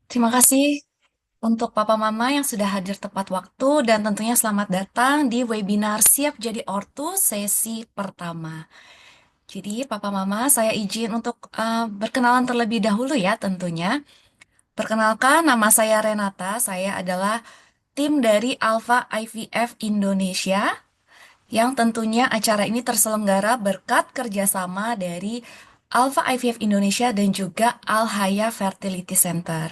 Terima kasih untuk Papa Mama yang sudah hadir tepat waktu dan tentunya selamat datang di webinar Siap Jadi Ortu sesi pertama. Jadi Papa Mama saya izin untuk berkenalan terlebih dahulu ya tentunya. Perkenalkan nama saya Renata, saya adalah tim dari Alpha IVF Indonesia yang tentunya acara ini terselenggara berkat kerjasama dari Alpha IVF Indonesia dan juga Al Haya Fertility Center.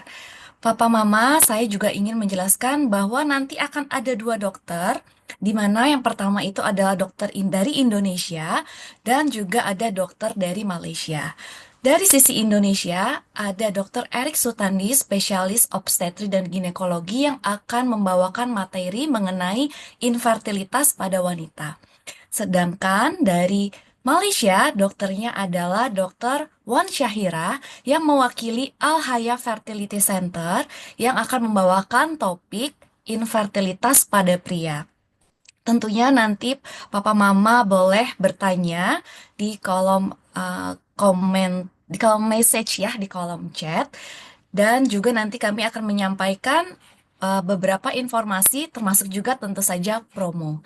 Papa Mama, saya juga ingin menjelaskan bahwa nanti akan ada dua dokter, di mana yang pertama itu adalah dokter dari Indonesia dan juga ada dokter dari Malaysia. Dari sisi Indonesia, ada Dr. Erik Sutandi, spesialis obstetri dan ginekologi yang akan membawakan materi mengenai infertilitas pada wanita. Sedangkan dari Malaysia, dokternya adalah Dr. Wan Syahira yang mewakili Al Haya Fertility Center yang akan membawakan topik infertilitas pada pria. Tentunya nanti Papa Mama boleh bertanya di kolom komen, di kolom message ya, di kolom chat. Dan juga nanti kami akan menyampaikan beberapa informasi termasuk juga tentu saja promo.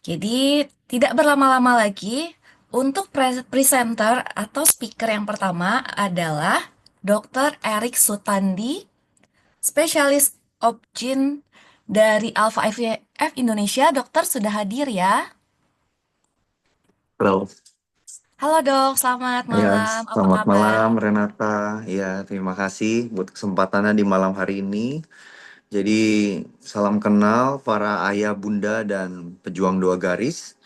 Jadi, tidak berlama-lama lagi, untuk presenter atau speaker yang pertama adalah Dr. Erik Sutandi, spesialis obgyn dari Alpha IVF Indonesia. Dokter sudah hadir ya? Halo, Halo dok, selamat ya, malam. Apa selamat kabar? malam Renata. Ya, terima kasih buat kesempatannya di malam hari ini. Jadi, salam kenal para ayah, bunda, dan pejuang dua garis.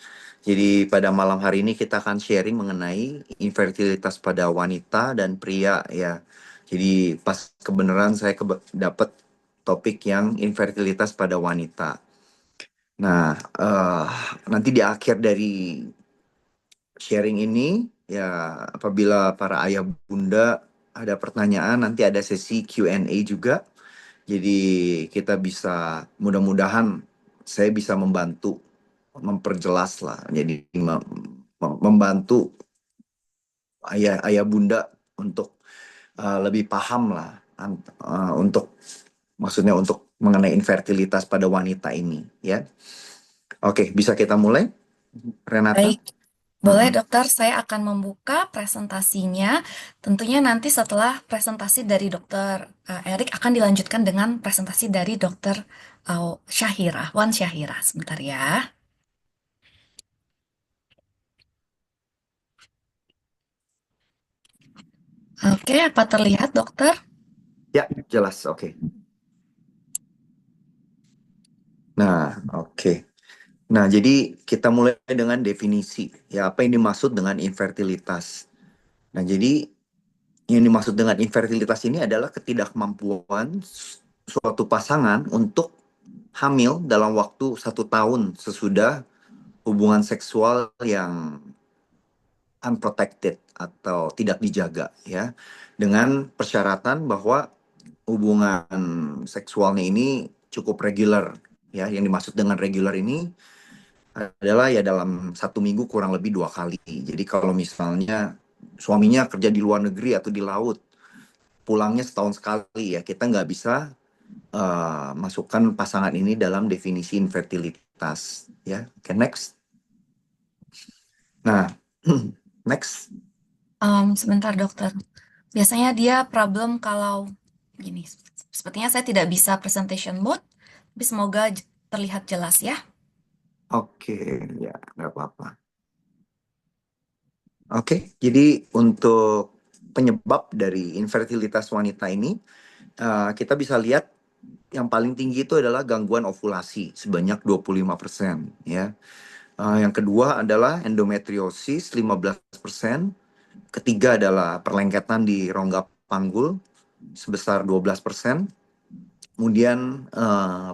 Jadi, pada malam hari ini kita akan sharing mengenai infertilitas pada wanita dan pria ya. Jadi, pas kebenaran saya dapat topik yang infertilitas pada wanita. Nah, nanti di akhir dari sharing ini ya apabila para ayah bunda ada pertanyaan nanti ada sesi Q&A juga. Jadi kita bisa mudah-mudahan saya bisa membantu memperjelas lah. Jadi membantu ayah bunda untuk lebih paham lah untuk maksudnya untuk mengenai infertilitas pada wanita ini ya. Oke, bisa kita mulai Renata? Baik, boleh Mm-mm. dokter, saya akan membuka presentasinya. Tentunya nanti setelah presentasi dari dokter Erik akan dilanjutkan dengan presentasi dari dokter Syahira, Wan Syahira. Sebentar ya. Oke, apa terlihat dokter? Ya, jelas. Oke. Nah, oke. Nah, jadi kita mulai dengan definisi. Ya, apa yang dimaksud dengan infertilitas? Nah, jadi yang dimaksud dengan infertilitas ini adalah ketidakmampuan suatu pasangan untuk hamil dalam waktu 1 tahun sesudah hubungan seksual yang unprotected atau tidak dijaga, ya, dengan persyaratan bahwa hubungan seksualnya ini cukup reguler. Ya, yang dimaksud dengan reguler ini adalah ya dalam 1 minggu kurang lebih 2 kali. Jadi kalau misalnya suaminya kerja di luar negeri atau di laut, pulangnya setahun sekali ya kita nggak bisa masukkan pasangan ini dalam definisi infertilitas. Ya, oke, next. Nah, next. Sebentar dokter. Biasanya dia problem kalau gini. Sepertinya saya tidak bisa presentation mode, tapi semoga terlihat jelas ya. Oke, ya nggak apa-apa. Oke, jadi untuk penyebab dari infertilitas wanita ini, kita bisa lihat yang paling tinggi itu adalah gangguan ovulasi sebanyak 25%, ya. Yang kedua adalah endometriosis 15%. Ketiga adalah perlengketan di rongga panggul sebesar 12%. Kemudian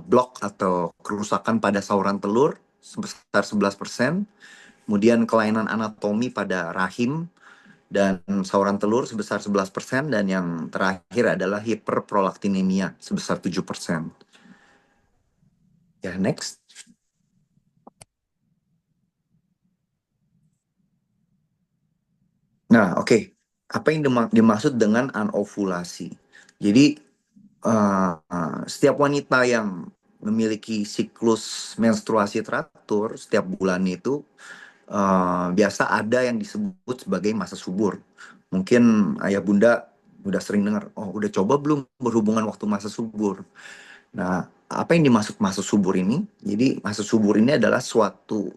blok atau kerusakan pada saluran telur sebesar 11%. Kemudian kelainan anatomi pada rahim dan saluran telur sebesar 11%, dan yang terakhir adalah hiperprolaktinemia sebesar 7%. Ya, next. Nah, oke. Apa yang dimaksud dengan anovulasi? Jadi, setiap wanita yang memiliki siklus menstruasi teratur setiap bulan itu biasa ada yang disebut sebagai masa subur. Mungkin ayah bunda udah sering dengar, oh udah coba belum berhubungan waktu masa subur. Nah, apa yang dimaksud masa subur ini? Jadi masa subur ini adalah suatu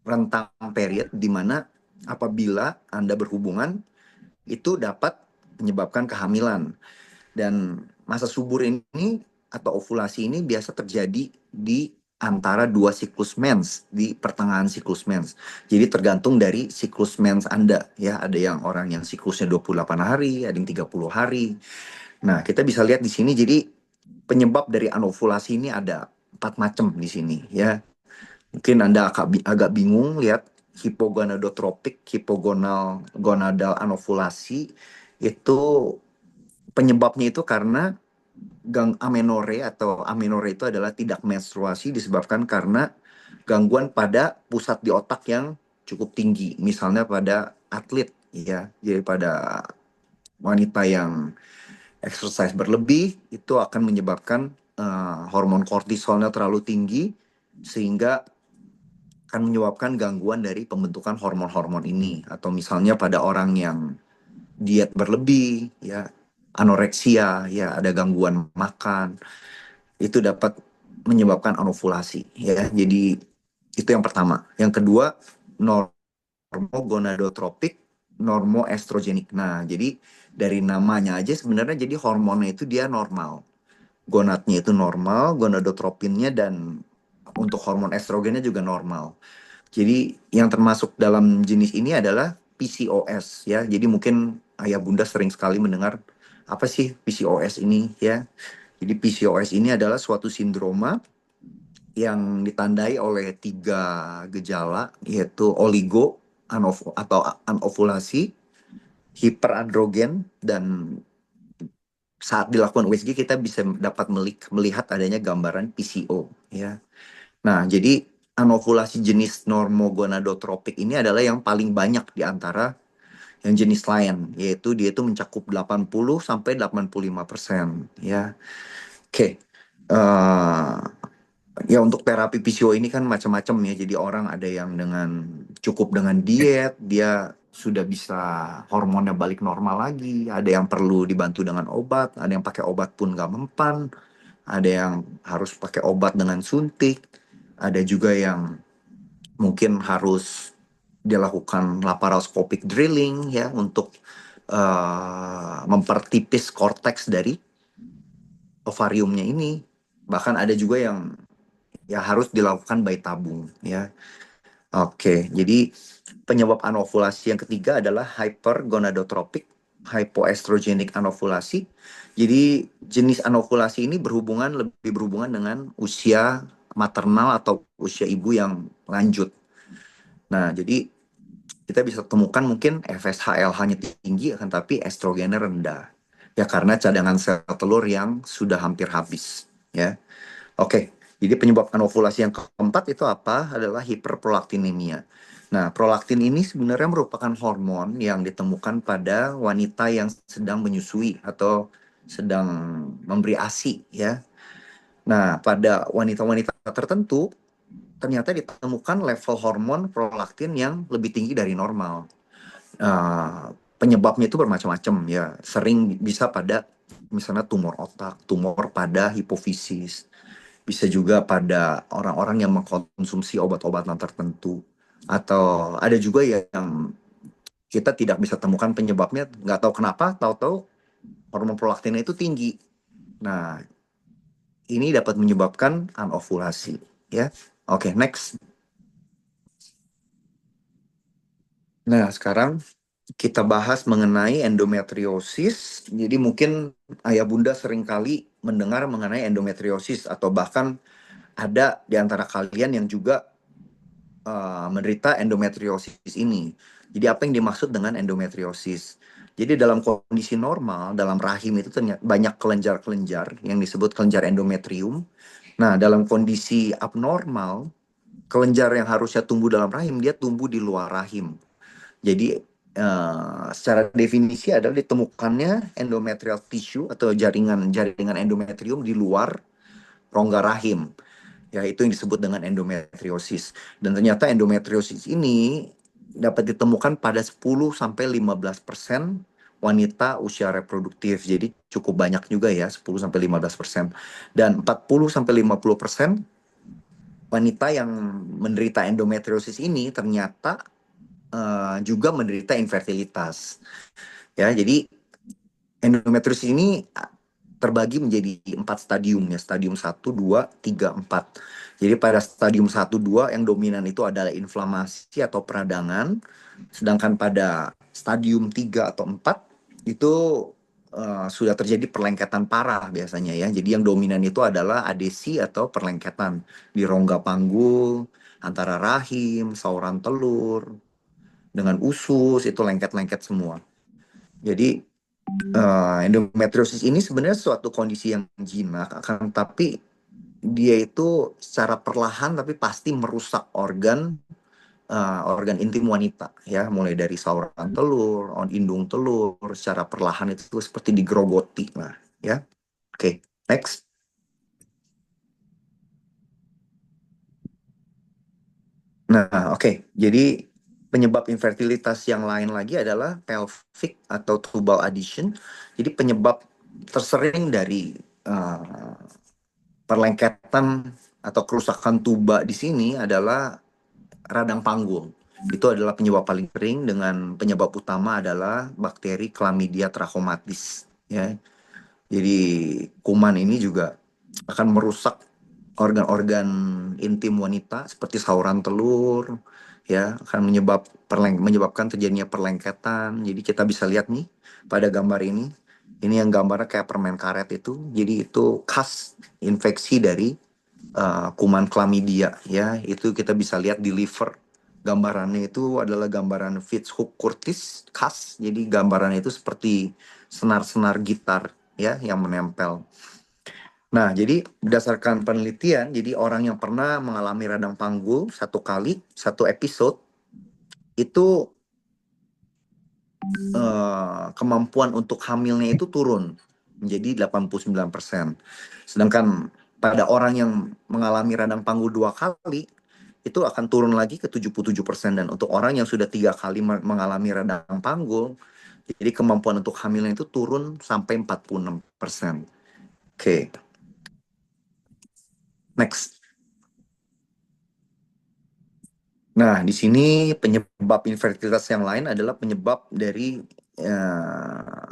rentang period di mana apabila Anda berhubungan itu dapat menyebabkan kehamilan. Dan masa subur ini atau ovulasi ini biasa terjadi di antara dua siklus mens, di pertengahan siklus mens. Jadi tergantung dari siklus mens Anda ya. Ada yang orang yang siklusnya 28 hari, ada yang 30 hari. Nah, kita bisa lihat di sini jadi penyebab dari anovulasi ini ada empat macam di sini ya. Mungkin Anda agak bingung lihat hipogonadotropik, hipogonal gonadal anovulasi itu penyebabnya itu karena amenore atau amenore itu adalah tidak menstruasi disebabkan karena gangguan pada pusat di otak yang cukup tinggi. Misalnya pada atlet ya, jadi pada wanita yang exercise berlebih itu akan menyebabkan hormon kortisolnya terlalu tinggi sehingga akan menyebabkan gangguan dari pembentukan hormon-hormon ini. Atau misalnya pada orang yang diet berlebih ya, anoreksia ya, ada gangguan makan, itu dapat menyebabkan anovulasi ya. Jadi itu yang pertama. Yang kedua, normogonadotropik, normoestrogenik. Nah, jadi dari namanya aja sebenarnya jadi hormonnya itu dia normal. Gonadnya itu normal, gonadotropinnya dan untuk hormon estrogennya juga normal. Jadi yang termasuk dalam jenis ini adalah PCOS ya. Jadi mungkin ayah bunda sering sekali mendengar apa sih PCOS ini ya. Jadi PCOS ini adalah suatu sindroma yang ditandai oleh tiga gejala yaitu oligo atau anovulasi, hiperandrogen dan saat dilakukan USG kita bisa dapat melihat adanya gambaran PCO ya. Nah, jadi anovulasi jenis normogonadotropik ini adalah yang paling banyak di antara yang jenis lain, yaitu dia itu mencakup 80 sampai 85% ya. Oke. Eh, ya untuk terapi PCO ini kan macam-macam ya. Jadi orang ada yang dengan cukup dengan diet, dia sudah bisa hormonnya balik normal lagi. Ada yang perlu dibantu dengan obat, ada yang pakai obat pun nggak mempan, ada yang harus pakai obat dengan suntik, ada juga yang mungkin harus dilakukan laparoscopic drilling ya untuk mempertipis korteks dari ovariumnya ini. Bahkan ada juga yang ya harus dilakukan bayi tabung ya. Oke, jadi penyebab anovulasi yang ketiga adalah hypergonadotropik hypoestrogenik anovulasi. Jadi jenis anovulasi ini lebih berhubungan dengan usia maternal atau usia ibu yang lanjut. Nah, jadi kita bisa temukan mungkin FSHLH-nya tinggi akan tapi estrogennya rendah. Ya karena cadangan sel telur yang sudah hampir habis, ya. Oke, jadi penyebab anovulasi yang keempat itu apa? Adalah hiperprolaktinemia. Nah, prolaktin ini sebenarnya merupakan hormon yang ditemukan pada wanita yang sedang menyusui atau sedang memberi ASI, ya. Nah, pada wanita-wanita tertentu, ternyata ditemukan level hormon prolaktin yang lebih tinggi dari normal. Penyebabnya itu bermacam-macam ya. Sering bisa pada misalnya tumor otak, tumor pada hipofisis, bisa juga pada orang-orang yang mengkonsumsi obat-obatan tertentu, atau ada juga yang kita tidak bisa temukan penyebabnya, nggak tahu kenapa, tahu-tahu hormon prolaktinnya itu tinggi. Nah, ini dapat menyebabkan anovulasi, ya. Oke, next. Nah, sekarang kita bahas mengenai endometriosis. Jadi mungkin ayah bunda seringkali mendengar mengenai endometriosis atau bahkan ada di antara kalian yang juga menderita endometriosis ini. Jadi apa yang dimaksud dengan endometriosis? Jadi dalam kondisi normal, dalam rahim itu banyak kelenjar-kelenjar yang disebut kelenjar endometrium. Nah, dalam kondisi abnormal, kelenjar yang harusnya tumbuh dalam rahim, dia tumbuh di luar rahim. Jadi secara definisi adalah ditemukannya endometrial tissue atau jaringan endometrium di luar rongga rahim. Ya, itu yang disebut dengan endometriosis. Dan ternyata endometriosis ini dapat ditemukan pada 10 sampai 15% wanita usia reproduktif. Jadi cukup banyak juga ya, 10 sampai 15%. Dan 40 sampai 50% wanita yang menderita endometriosis ini ternyata juga menderita infertilitas. Ya, jadi endometriosis ini terbagi menjadi 4 stadium ya, stadium 1, 2, 3, 4. Jadi pada stadium 1, 2 yang dominan itu adalah inflamasi atau peradangan, sedangkan pada stadium 3 atau 4 itu sudah terjadi perlengketan parah biasanya ya. Jadi yang dominan itu adalah adesi atau perlengketan di rongga panggul, antara rahim, saluran telur, dengan usus, itu lengket-lengket semua. Jadi endometriosis ini sebenarnya suatu kondisi yang jinak, akan tapi dia itu secara perlahan tapi pasti merusak organ intim wanita ya, mulai dari saluran telur, indung telur, secara perlahan itu seperti digerogoti lah ya. Oke, next. Nah, oke. Jadi penyebab infertilitas yang lain lagi adalah pelvic atau tubal adhesion. Jadi penyebab tersering dari uh, perlengketan atau kerusakan tuba di sini adalah radang panggul. Itu adalah penyebab paling sering, dengan penyebab utama adalah bakteri Chlamydia trachomatis ya. Jadi kuman ini juga akan merusak organ-organ intim wanita seperti saluran telur ya, akan menyebabkan terjadinya perlengketan. Jadi kita bisa lihat nih pada gambar ini. Ini yang gambarnya kayak permen karet itu. Jadi itu khas infeksi dari kuman chlamydia ya. Itu kita bisa lihat di liver. Gambarannya itu adalah gambaran Fitzhugh Curtis khas. Jadi gambarannya itu seperti senar-senar gitar ya yang menempel. Nah, jadi berdasarkan penelitian, jadi orang yang pernah mengalami radang panggul 1 kali, 1 episode, itu kemampuan untuk hamilnya itu turun menjadi 89%. Sedangkan pada orang yang mengalami radang panggul 2 kali, itu akan turun lagi ke 77%. Dan untuk orang yang sudah 3 kali mengalami radang panggul, jadi kemampuan untuk hamilnya itu turun sampai 46%. Oke, next. Nah, di sini penyebab infertilitas yang lain adalah penyebab dari eh,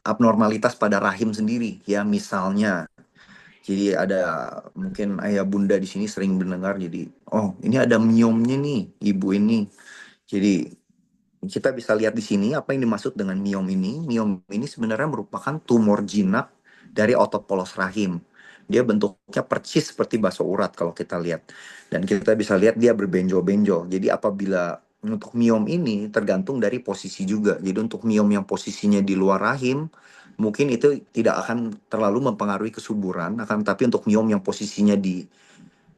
abnormalitas pada rahim sendiri. Ya, misalnya, jadi ada mungkin ayah bunda di sini sering mendengar, jadi, oh ini ada miomnya nih, ibu ini. Jadi kita bisa lihat di sini apa yang dimaksud dengan miom ini. Miom ini sebenarnya merupakan tumor jinak dari otot polos rahim. Dia bentuknya percis seperti bakso urat kalau kita lihat. Dan kita bisa lihat dia berbenjol-benjol. Jadi apabila untuk miom ini tergantung dari posisi juga. Jadi untuk miom yang posisinya di luar rahim, mungkin itu tidak akan terlalu mempengaruhi kesuburan. Akan tapi untuk miom yang posisinya di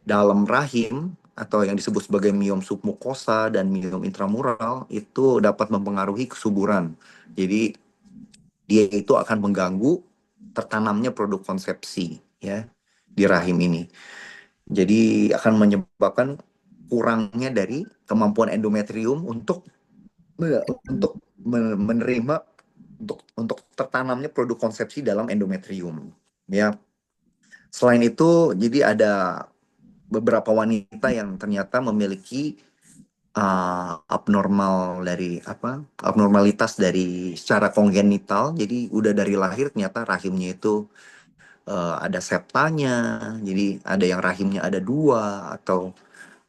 dalam rahim atau yang disebut sebagai miom submukosa dan miom intramural itu dapat mempengaruhi kesuburan. Jadi dia itu akan mengganggu tertanamnya produk konsepsi ya di rahim ini. Jadi akan menyebabkan kurangnya dari kemampuan endometrium untuk menerima untuk tertanamnya produk konsepsi dalam endometrium ya. Selain itu, jadi ada beberapa wanita yang ternyata memiliki abnormalitas dari secara kongenital. Jadi udah dari lahir ternyata rahimnya itu ada septanya. Jadi ada yang rahimnya ada dua, atau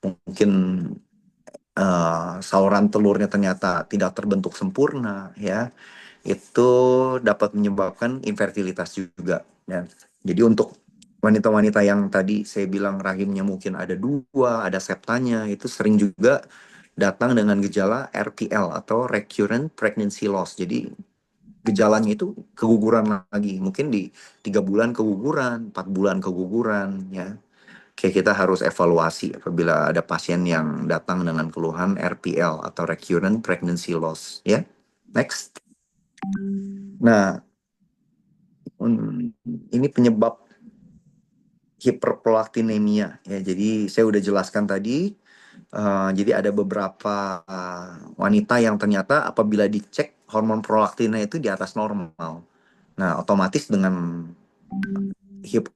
mungkin saluran telurnya ternyata tidak terbentuk sempurna ya. Itu dapat menyebabkan infertilitas juga ya. Jadi untuk wanita-wanita yang tadi saya bilang rahimnya mungkin ada dua, ada septanya, itu sering juga datang dengan gejala RPL atau recurrent pregnancy loss. Jadi gejalanya itu keguguran lagi, mungkin di 3 bulan keguguran, 4 bulan keguguran ya. Kayak kita harus evaluasi apabila ada pasien yang datang dengan keluhan RPL atau recurrent pregnancy loss, ya. Next. Nah, ini penyebab hiperprolaktinemia ya. Jadi saya udah jelaskan tadi. Jadi ada beberapa wanita yang ternyata apabila dicek hormon prolaktinnya itu di atas normal. Nah, otomatis dengan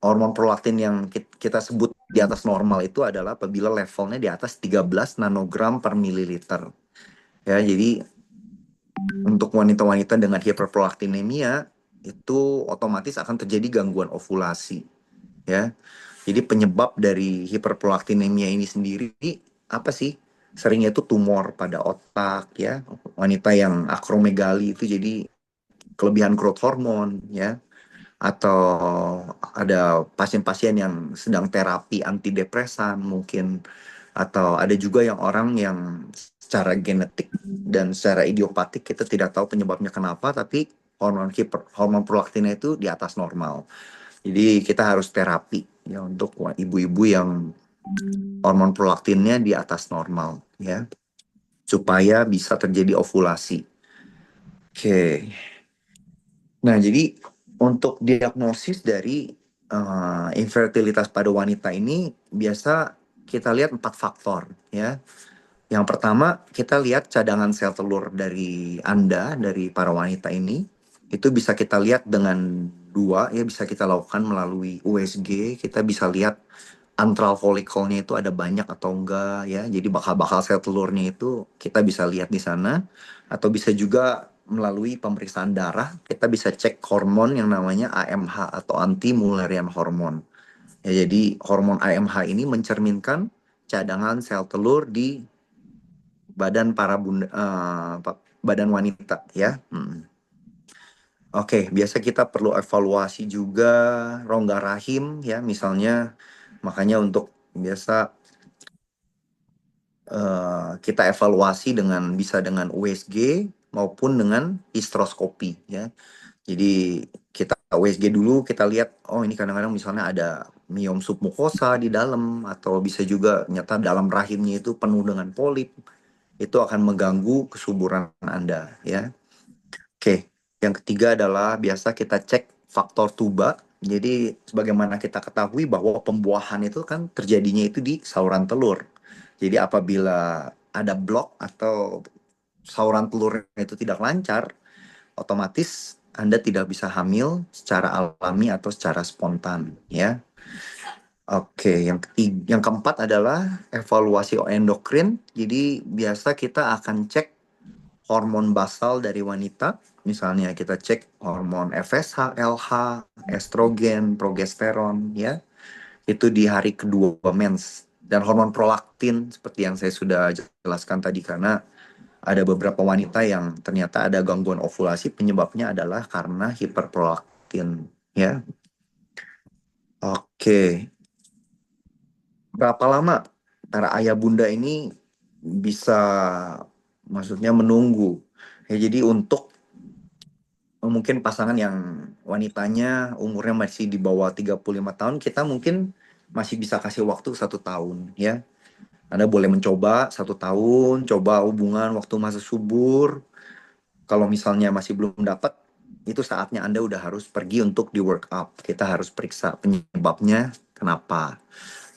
hormon prolaktin yang kita sebut di atas normal itu adalah apabila levelnya di atas 13 nanogram per mililiter. Ya, jadi untuk wanita-wanita dengan hiperprolaktinemia itu otomatis akan terjadi gangguan ovulasi. Ya, jadi penyebab dari hiperprolaktinemia ini sendiri apa sih? Seringnya itu tumor pada otak ya. Wanita yang akromegali itu jadi kelebihan growth hormone ya, atau ada pasien-pasien yang sedang terapi antidepresan mungkin, atau ada juga yang orang yang secara genetik dan secara idiopatik kita tidak tahu penyebabnya kenapa, tapi hormon prolaktinnya itu di atas normal. Jadi kita harus terapi ya untuk ibu-ibu yang hormon prolaktinnya di atas normal ya, supaya bisa terjadi ovulasi. Oke. Nah, jadi untuk diagnosis dari infertilitas pada wanita ini biasa kita lihat 4 faktor ya. Yang pertama, kita lihat cadangan sel telur dari Anda, dari para wanita ini. Itu bisa kita lihat dengan dua, ya bisa kita lakukan melalui USG. Kita bisa lihat antral folikelnya itu ada banyak atau enggak ya. Jadi bakal-bakal sel telurnya itu kita bisa lihat di sana. Atau bisa juga melalui pemeriksaan darah, kita bisa cek hormon yang namanya AMH atau anti Mullerian hormone. Ya, jadi hormon AMH ini mencerminkan cadangan sel telur di badan para bunda, badan wanita ya. Oke, biasa kita perlu evaluasi juga rongga rahim ya, misalnya. Makanya untuk biasa kita evaluasi bisa dengan USG maupun dengan histroskopi ya. Jadi kita USG dulu, kita lihat oh ini kadang-kadang misalnya ada miom submukosa di dalam, atau bisa juga nyata dalam rahimnya itu penuh dengan polip. Itu akan mengganggu kesuburan Anda ya. Oke, yang ketiga adalah biasa kita cek faktor tuba. Jadi sebagaimana kita ketahui bahwa pembuahan itu kan terjadinya itu di saluran telur. Jadi apabila ada blok atau saluran telur itu tidak lancar, otomatis Anda tidak bisa hamil secara alami atau secara spontan ya. Oke, yang keempat adalah evaluasi endokrin. Jadi biasa kita akan cek hormon basal dari wanita. Misalnya kita cek hormon FSH, LH, estrogen, progesteron ya. Itu di hari kedua mens. Dan hormon prolaktin seperti yang saya sudah jelaskan tadi, karena ada beberapa wanita yang ternyata ada gangguan ovulasi, penyebabnya adalah karena hiperprolaktin ya. Oke, berapa lama para ayah bunda ini bisa maksudnya menunggu? Ya, jadi untuk mungkin pasangan yang wanitanya umurnya masih di bawah 35 tahun, kita mungkin masih bisa kasih waktu 1 tahun ya. Anda boleh mencoba 1 tahun, coba hubungan waktu masa subur. Kalau misalnya masih belum dapat, itu saatnya Anda udah harus pergi untuk di work up. Kita harus periksa penyebabnya kenapa.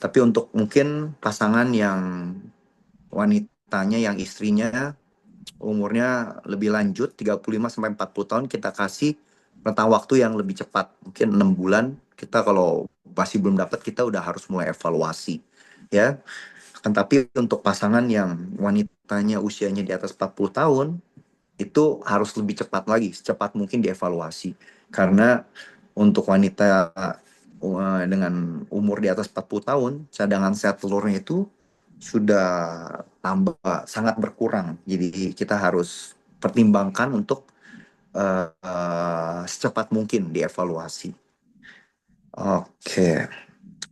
Tapi untuk mungkin pasangan yang wanitanya, yang istrinya umurnya lebih lanjut 35 sampai 40 tahun, kita kasih rentang waktu yang lebih cepat, mungkin 6 bulan. Kita kalau masih belum dapat, kita udah harus mulai evaluasi ya. Kan tapi untuk pasangan yang wanitanya usianya di atas 40 tahun, itu harus lebih cepat lagi, secepat mungkin dievaluasi. Karena untuk wanita dengan umur di atas 40 tahun, cadangan sel telurnya itu sudah tambah sangat berkurang. Jadi kita harus pertimbangkan untuk secepat mungkin dievaluasi. Oke,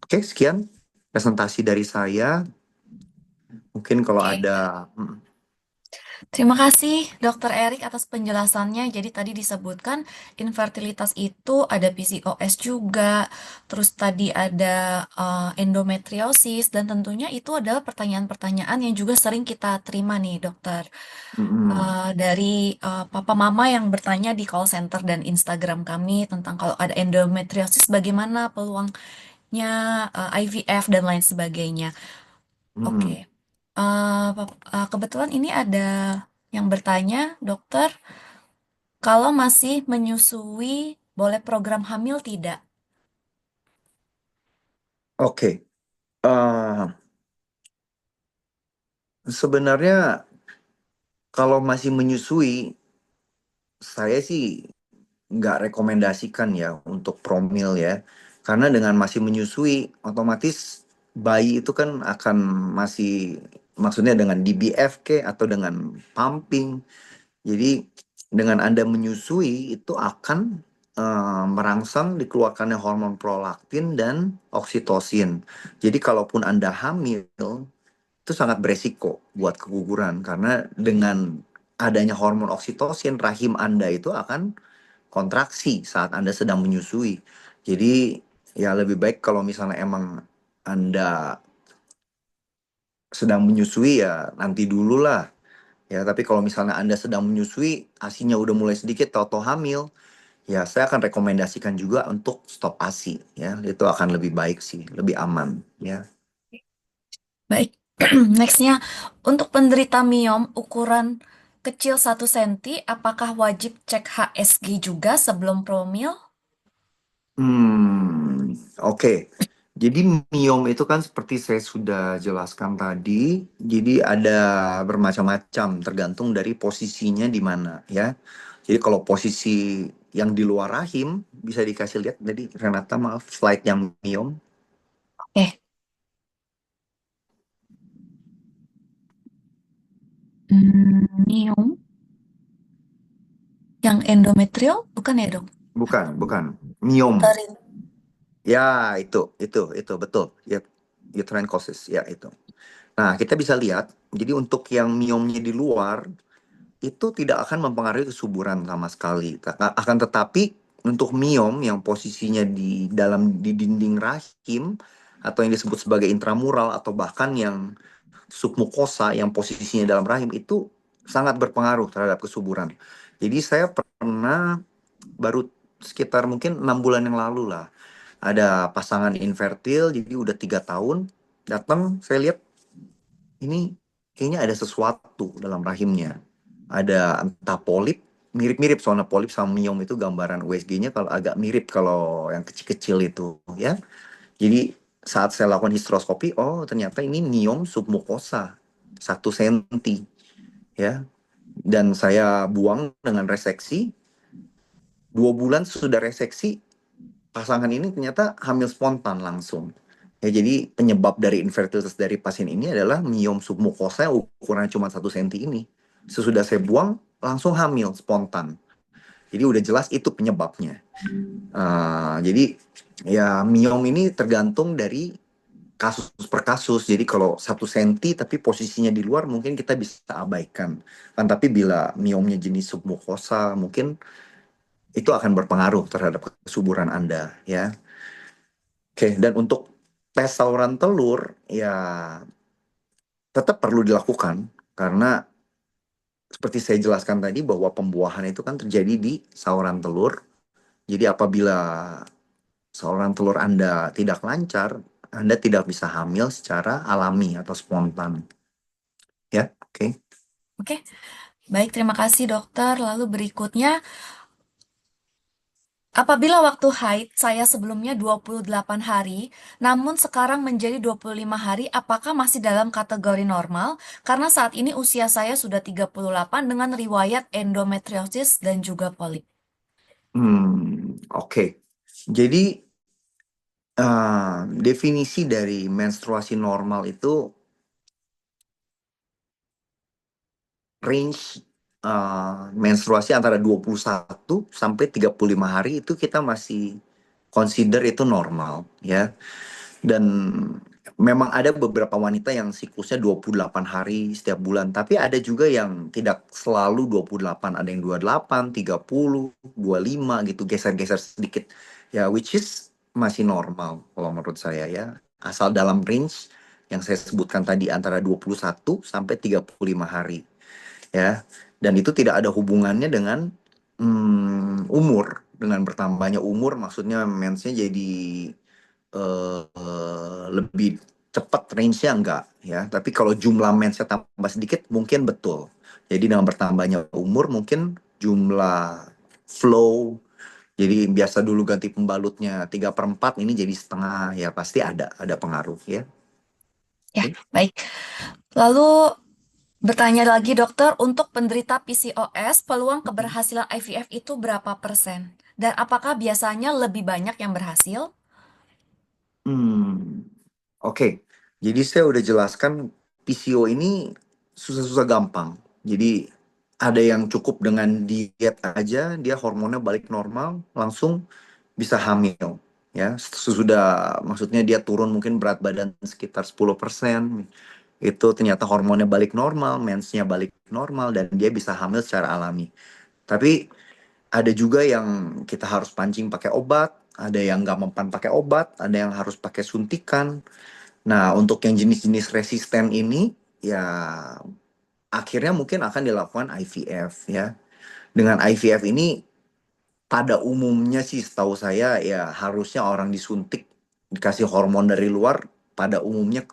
oke, sekian presentasi dari saya. Mungkin kalau Oke, ada Terima kasih Dokter Erik atas penjelasannya. Jadi tadi disebutkan infertilitas itu ada PCOS juga, terus tadi ada endometriosis dan tentunya itu adalah pertanyaan-pertanyaan yang juga sering kita terima nih dokter. Mm-mm. Dari papa mama yang bertanya di call center dan Instagram kami tentang kalau ada endometriosis bagaimana peluangnya, IVF dan lain sebagainya. Oke. Mm-mm. Kebetulan ini ada yang bertanya, dokter, kalau masih menyusui, boleh program hamil tidak? Oke. Eh, Sebenarnya kalau masih menyusui, saya sih nggak rekomendasikan ya untuk promil ya. Karena dengan masih menyusui, otomatis bayi itu kan akan masih, maksudnya dengan DBF ke atau dengan pumping. Jadi dengan Anda menyusui itu akan merangsang dikeluarkannya hormon prolaktin dan oksitosin. Jadi kalaupun Anda hamil, itu sangat beresiko buat keguguran karena dengan adanya hormon oksitosin, rahim Anda itu akan kontraksi saat Anda sedang menyusui. Jadi ya lebih baik kalau misalnya emang Anda sedang menyusui ya nanti dulu lah. Ya, tapi kalau misalnya Anda sedang menyusui, ASINya udah mulai sedikit, tahu hamil, ya saya akan rekomendasikan juga untuk stop ASI. Ya, itu akan lebih baik sih, lebih aman. Ya. Baik, nextnya, untuk penderita miom ukuran kecil 1 cm, apakah wajib cek HSG juga sebelum promil? Oke. Jadi miom itu kan seperti saya sudah jelaskan tadi, jadi ada bermacam-macam tergantung dari posisinya di mana ya. Jadi kalau posisi yang di luar rahim bisa dikasih lihat tadi Renata, maaf, slide yang miom. Eh, miom yang endometrial bukan ya dok? Bukan, bukan. Miom. Uterin. Ya, itu betul. Ya, uterine causes, ya itu. Nah, kita bisa lihat, jadi untuk yang miomnya di luar itu tidak akan mempengaruhi kesuburan sama sekali. Akan tetapi untuk miom yang posisinya di dinding rahim atau yang disebut sebagai intramural atau bahkan yang submukosa yang posisinya dalam rahim itu sangat berpengaruh terhadap kesuburan. Jadi saya pernah baru sekitar mungkin 6 bulan yang lalu lah ada pasangan infertil jadi udah 3 tahun datang, saya lihat ini kayaknya ada sesuatu dalam rahimnya. Ada entah polip, mirip-mirip soalnya polip sama miom itu gambaran USG-nya kalau agak mirip kalau yang kecil-kecil itu ya. Jadi saat saya lakukan histeroskopi, oh ternyata ini miom submukosa 1 senti ya. Dan saya buang dengan reseksi. 2 bulan sesudah reseksi, pasangan ini ternyata hamil spontan langsung. Ya, jadi penyebab dari infertilitas dari pasien ini adalah miom submukosa yang ukurannya cuma 1 senti ini. Sesudah saya buang, langsung hamil spontan. Jadi udah jelas itu penyebabnya. Jadi ya miom ini tergantung dari kasus per kasus. Jadi kalau 1 senti tapi posisinya di luar mungkin kita bisa abaikan. Kan tapi bila miomnya jenis submukosa mungkin itu akan berpengaruh terhadap kesuburan Anda ya. Oke, dan untuk tes saluran telur ya tetap perlu dilakukan karena seperti saya jelaskan tadi bahwa pembuahan itu kan terjadi di saluran telur. Jadi apabila saluran telur Anda tidak lancar, Anda tidak bisa hamil secara alami atau spontan. Ya, oke. Oke, baik, terima kasih dokter. Lalu berikutnya, apabila waktu haid saya sebelumnya 28 hari, namun sekarang menjadi 25 hari, apakah masih dalam kategori normal? Karena saat ini usia saya sudah 38 dengan riwayat endometriosis dan juga polip. Oke. Jadi definisi dari menstruasi normal itu range menstruasi antara 21 sampai 35 hari itu kita masih consider itu normal ya. Dan memang ada beberapa wanita yang siklusnya 28 hari setiap bulan, tapi ada juga yang tidak selalu 28, ada yang 28, 30, 25 gitu, geser-geser sedikit. Ya, which is masih normal kalau menurut saya ya. Asal dalam range yang saya sebutkan tadi antara 21 sampai 35 hari ya. Dan itu tidak ada hubungannya dengan umur. Dengan bertambahnya umur maksudnya mensnya jadi lebih cepat range-nya enggak ya. Tapi kalau jumlah mensnya tambah sedikit mungkin betul. Jadi dengan bertambahnya umur mungkin jumlah flow, jadi biasa dulu ganti pembalutnya 3/4 ini jadi setengah ya, pasti ada pengaruh ya. Ya, Oke. baik. Lalu bertanya lagi dokter, untuk penderita PCOS, peluang keberhasilan IVF itu berapa persen? Dan apakah biasanya lebih banyak yang berhasil? Hmm, oke. Jadi saya udah jelaskan PCO ini susah-susah gampang. Jadi ada yang cukup dengan diet aja, dia hormonnya balik normal, langsung bisa hamil. Ya, sesudah maksudnya dia turun mungkin berat badan sekitar 10%, itu ternyata hormonnya balik normal, mensnya balik normal, dan dia bisa hamil secara alami. Tapi ada juga yang kita harus pancing pakai obat, ada yang nggak mempan pakai obat, ada yang harus pakai suntikan. Nah, untuk yang jenis-jenis resisten ini, ya akhirnya mungkin akan dilakukan IVF ya. Dengan IVF ini pada umumnya sih setahu saya ya harusnya orang disuntik, dikasih hormon dari luar, pada umumnya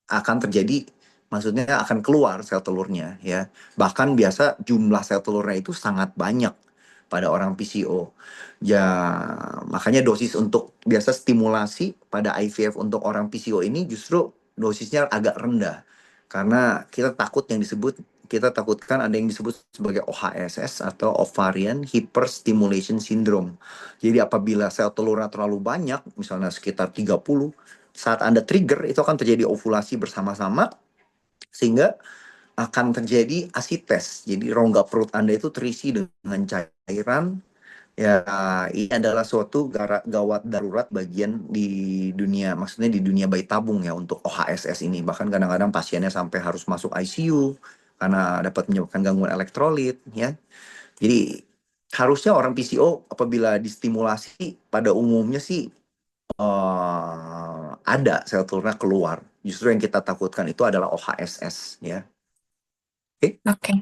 akan terjadi, maksudnya akan keluar sel telurnya ya. Bahkan biasa jumlah sel telurnya itu sangat banyak pada orang PCO. Ya, makanya dosis untuk biasa stimulasi pada IVF untuk orang PCO ini justru dosisnya agak rendah. Karena kita takutkan ada yang disebut sebagai OHSS atau Ovarian Hyperstimulation Syndrome. Jadi apabila sel telurnya terlalu banyak, misalnya sekitar 30, saat Anda trigger itu akan terjadi ovulasi bersama-sama, sehingga akan terjadi asites. Jadi rongga perut Anda itu terisi dengan cairan. Ya, ini adalah suatu gawat darurat bagian di dunia, maksudnya di dunia bayi tabung ya untuk OHSS ini. Bahkan kadang-kadang pasiennya sampai harus masuk ICU karena dapat menyebabkan gangguan elektrolit ya. Jadi harusnya orang PCO apabila distimulasi pada umumnya sih ada sel telurnya keluar. Justru yang kita takutkan itu adalah OHSS ya. Oke. Oke.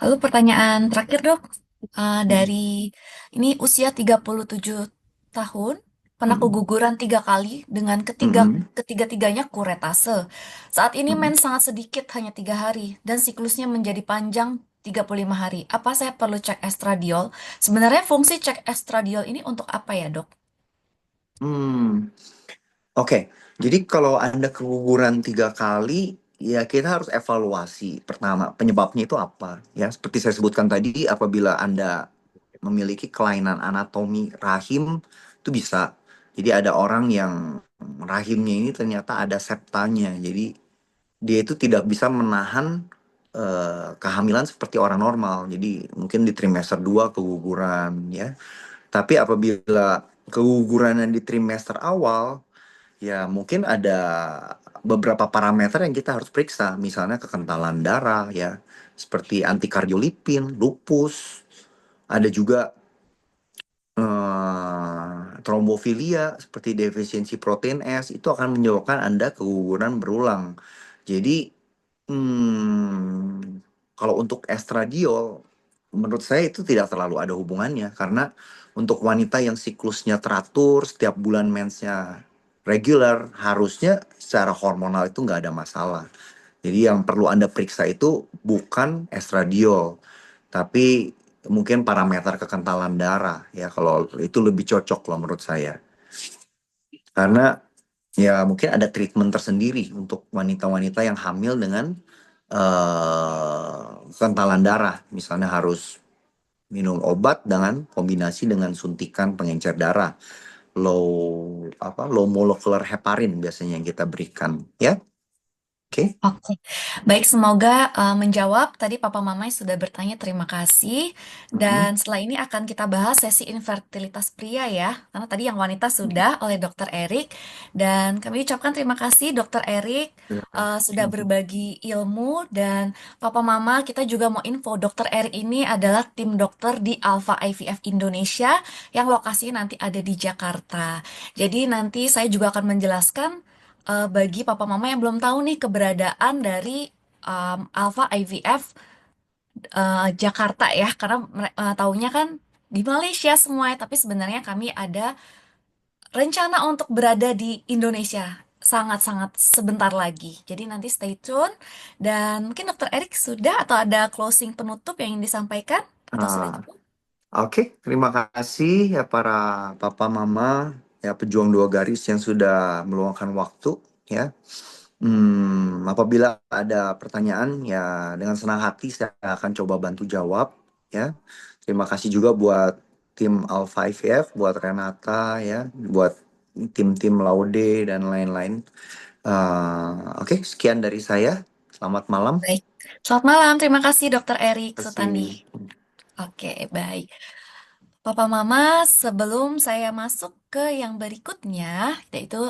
Lalu pertanyaan terakhir dok, Mm, dari ini usia 37 tahun, pernah mm, keguguran 3 kali dengan mm, ketiga-tiganya kuretase. Saat ini mm. mens sangat sedikit, hanya 3 hari, dan siklusnya menjadi panjang 35 hari. Apa saya perlu cek estradiol? Sebenarnya fungsi cek estradiol ini untuk apa ya dok? Hmm. Oke, jadi kalau Anda keguguran 3 kali, ya kita harus evaluasi. Pertama, penyebabnya itu apa? Ya, seperti saya sebutkan tadi, apabila Anda memiliki kelainan anatomi rahim, itu bisa. Jadi ada orang yang rahimnya ini ternyata ada septanya. Jadi dia itu tidak bisa menahan kehamilan seperti orang normal. Jadi mungkin di trimester 2 keguguran ya. Tapi apabila keguguran yang di trimester awal, ya mungkin ada beberapa parameter yang kita harus periksa, misalnya kekentalan darah ya, seperti antikardiolipin, lupus, ada juga trombofilia seperti defisiensi protein S, itu akan menyebabkan Anda keguguran berulang. Jadi kalau untuk estradiol, menurut saya itu tidak terlalu ada hubungannya karena untuk wanita yang siklusnya teratur, setiap bulan mensnya regular, harusnya secara hormonal itu nggak ada masalah. Jadi yang perlu Anda periksa itu bukan estradiol, tapi mungkin parameter kekentalan darah ya, kalau itu lebih cocok loh menurut saya. Karena ya mungkin ada treatment tersendiri untuk wanita-wanita yang hamil dengan kekentalan darah. Misalnya harus minum obat dengan kombinasi dengan suntikan pengencer darah. Low molecular heparin biasanya yang kita berikan ya. Oke. Oke, baik semoga menjawab tadi Papa Mama yang sudah bertanya terima kasih. Dan Mm-mm. setelah ini akan kita bahas sesi infertilitas pria ya, karena tadi yang wanita sudah oleh Dokter Erik. Dan kami ucapkan terima kasih Dokter Erik Silakan. sudah berbagi ilmu dan Papa Mama kita juga mau info Dokter Erik ini adalah tim dokter di Alpha IVF Indonesia yang lokasinya nanti ada di Jakarta. Jadi nanti saya juga akan menjelaskan bagi papa mama yang belum tahu nih keberadaan dari Alpha IVF Jakarta ya, karena taunya kan di Malaysia semua, tapi sebenarnya kami ada rencana untuk berada di Indonesia sangat-sangat sebentar lagi. Jadi nanti stay tune dan mungkin Dokter Erik sudah atau ada closing penutup yang ingin disampaikan atau sudah Ah, cukup? oke, terima kasih ya para papa mama ya pejuang dua garis yang sudah meluangkan waktu ya. Apabila ada pertanyaan ya dengan senang hati saya akan coba bantu jawab ya. Terima kasih juga buat tim Alpha IVF, buat Renata ya, buat tim-tim Laude dan lain-lain. Oke, sekian dari saya. Selamat malam. Baik. Selamat malam, terima kasih Dokter Erik Terima Sutandi. kasih. Oke, baik. Papa Mama, sebelum saya masuk ke yang berikutnya, yaitu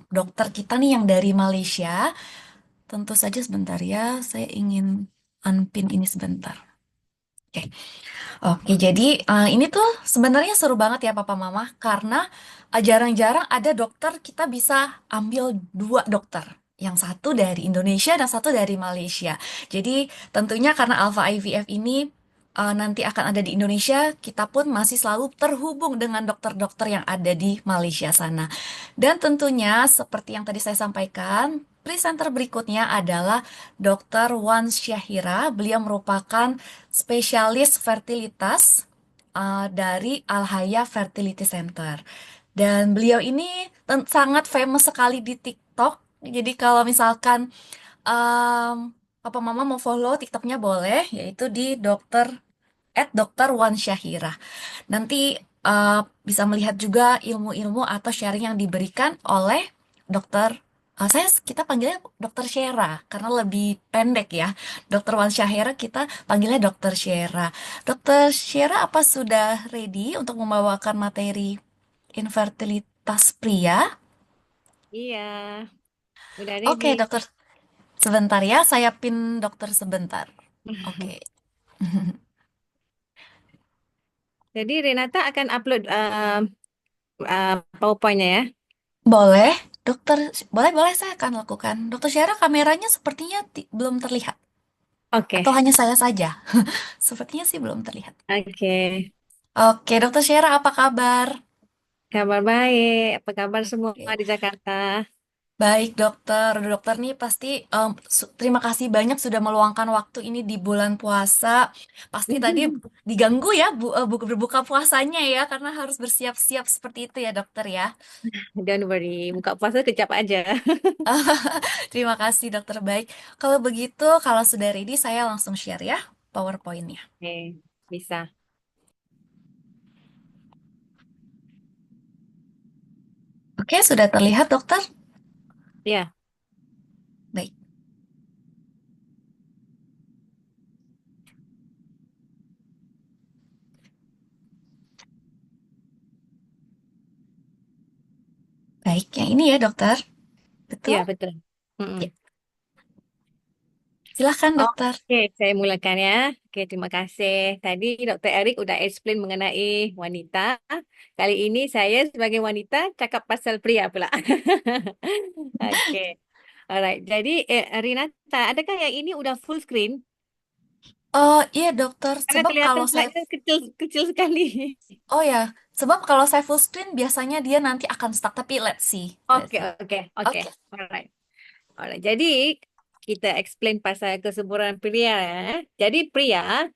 dokter kita nih yang dari Malaysia, tentu saja sebentar ya, saya ingin unpin ini sebentar. Oke. Oke, jadi ini tuh sebenarnya seru banget ya Papa Mama karena jarang-jarang ada dokter kita bisa ambil dua dokter. Yang satu dari Indonesia dan satu dari Malaysia. Jadi tentunya karena Alpha IVF ini nanti akan ada di Indonesia, kita pun masih selalu terhubung dengan dokter-dokter yang ada di Malaysia sana. Dan tentunya seperti yang tadi saya sampaikan, presenter berikutnya adalah Dr. Wan Syahira. Beliau merupakan spesialis fertilitas dari Alhaya Fertility Center. Dan beliau ini sangat famous sekali di TikTok. Jadi kalau misalkan um, Papa Mama mau follow TikToknya boleh, yaitu di Dr. Wan Syahira. Nanti bisa melihat juga ilmu-ilmu atau sharing yang diberikan oleh dokter. Kita panggilnya dokter Shera karena lebih pendek ya. Dokter Wan Syahira kita panggilnya dokter Shera. Dokter Shera apa sudah ready untuk membawakan materi infertilitas pria? Iya, udah Oke, ready. dokter. Sebentar ya, saya pin dokter sebentar. Oke. Jadi Renata akan upload PowerPoint-nya ya. Boleh, dokter. Boleh, boleh saya akan lakukan. Dokter Syara kameranya sepertinya belum terlihat. Oke, Atau hanya saya saja? Sepertinya sih belum terlihat. oke. Oke, dokter Syara apa kabar? Kabar baik. Apa kabar semua Oke. di Jakarta? Baik dokter, dokter nih pasti terima kasih banyak sudah meluangkan waktu ini di bulan puasa. Pasti tadi diganggu ya berbuka puasanya ya karena harus bersiap-siap seperti itu ya dokter ya. Don't worry, buka puasa kejap aja. Terima kasih dokter baik. Kalau begitu, kalau sudah ready saya langsung share ya PowerPoint-nya. Oke, bisa. Oke, sudah terlihat dokter? Ya, Baik, baik. Yang ini ya dokter. Betul? ya betul. Ya, Mm-mm. silahkan dokter. Oke, saya mulakan ya. Oke, terima kasih. Tadi Dokter Erik udah explain mengenai wanita. Kali ini saya sebagai wanita cakap pasal pria pula. Oke. Alright, jadi Rinata, adakah yang ini udah full screen? Oh iya dokter, Karena sebab kelihatan kalau saya slide-nya kecil kecil sekali. oh ya, sebab kalau saya full screen biasanya dia nanti akan stuck. Tapi let's see, let's Oke, see. oke, oke. Oke, Alright. Alright. Jadi kita explain pasal kesuburan pria ya. Jadi pria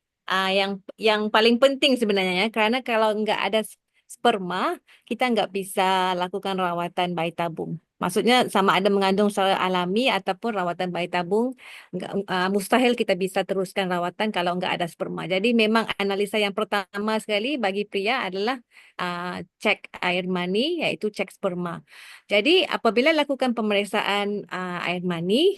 yang paling penting sebenarnya ya, karena kalau nggak ada sperma, kita nggak bisa lakukan rawatan bayi tabung. Maksudnya sama ada mengandung secara alami ataupun rawatan bayi tabung, mustahil kita bisa teruskan rawatan kalau nggak ada sperma. Jadi memang analisa yang pertama sekali bagi pria adalah cek air mani, yaitu cek sperma. Jadi apabila lakukan pemeriksaan air mani,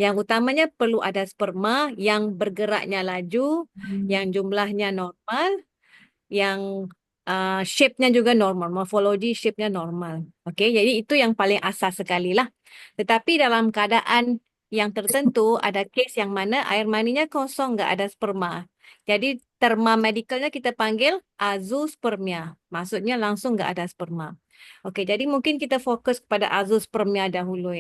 Yang utamanya perlu ada sperma yang bergeraknya laju, yang jumlahnya normal, yang shape-nya juga normal, morfologi shape-nya normal. Okey, jadi itu yang paling asas sekali lah. Tetapi dalam keadaan yang tertentu ada kes yang mana air maninya kosong, nggak ada sperma. Jadi terma medicalnya kita panggil azoospermia. Maksudnya langsung nggak ada sperma. Okey, jadi mungkin kita fokus kepada azoospermia dahulu.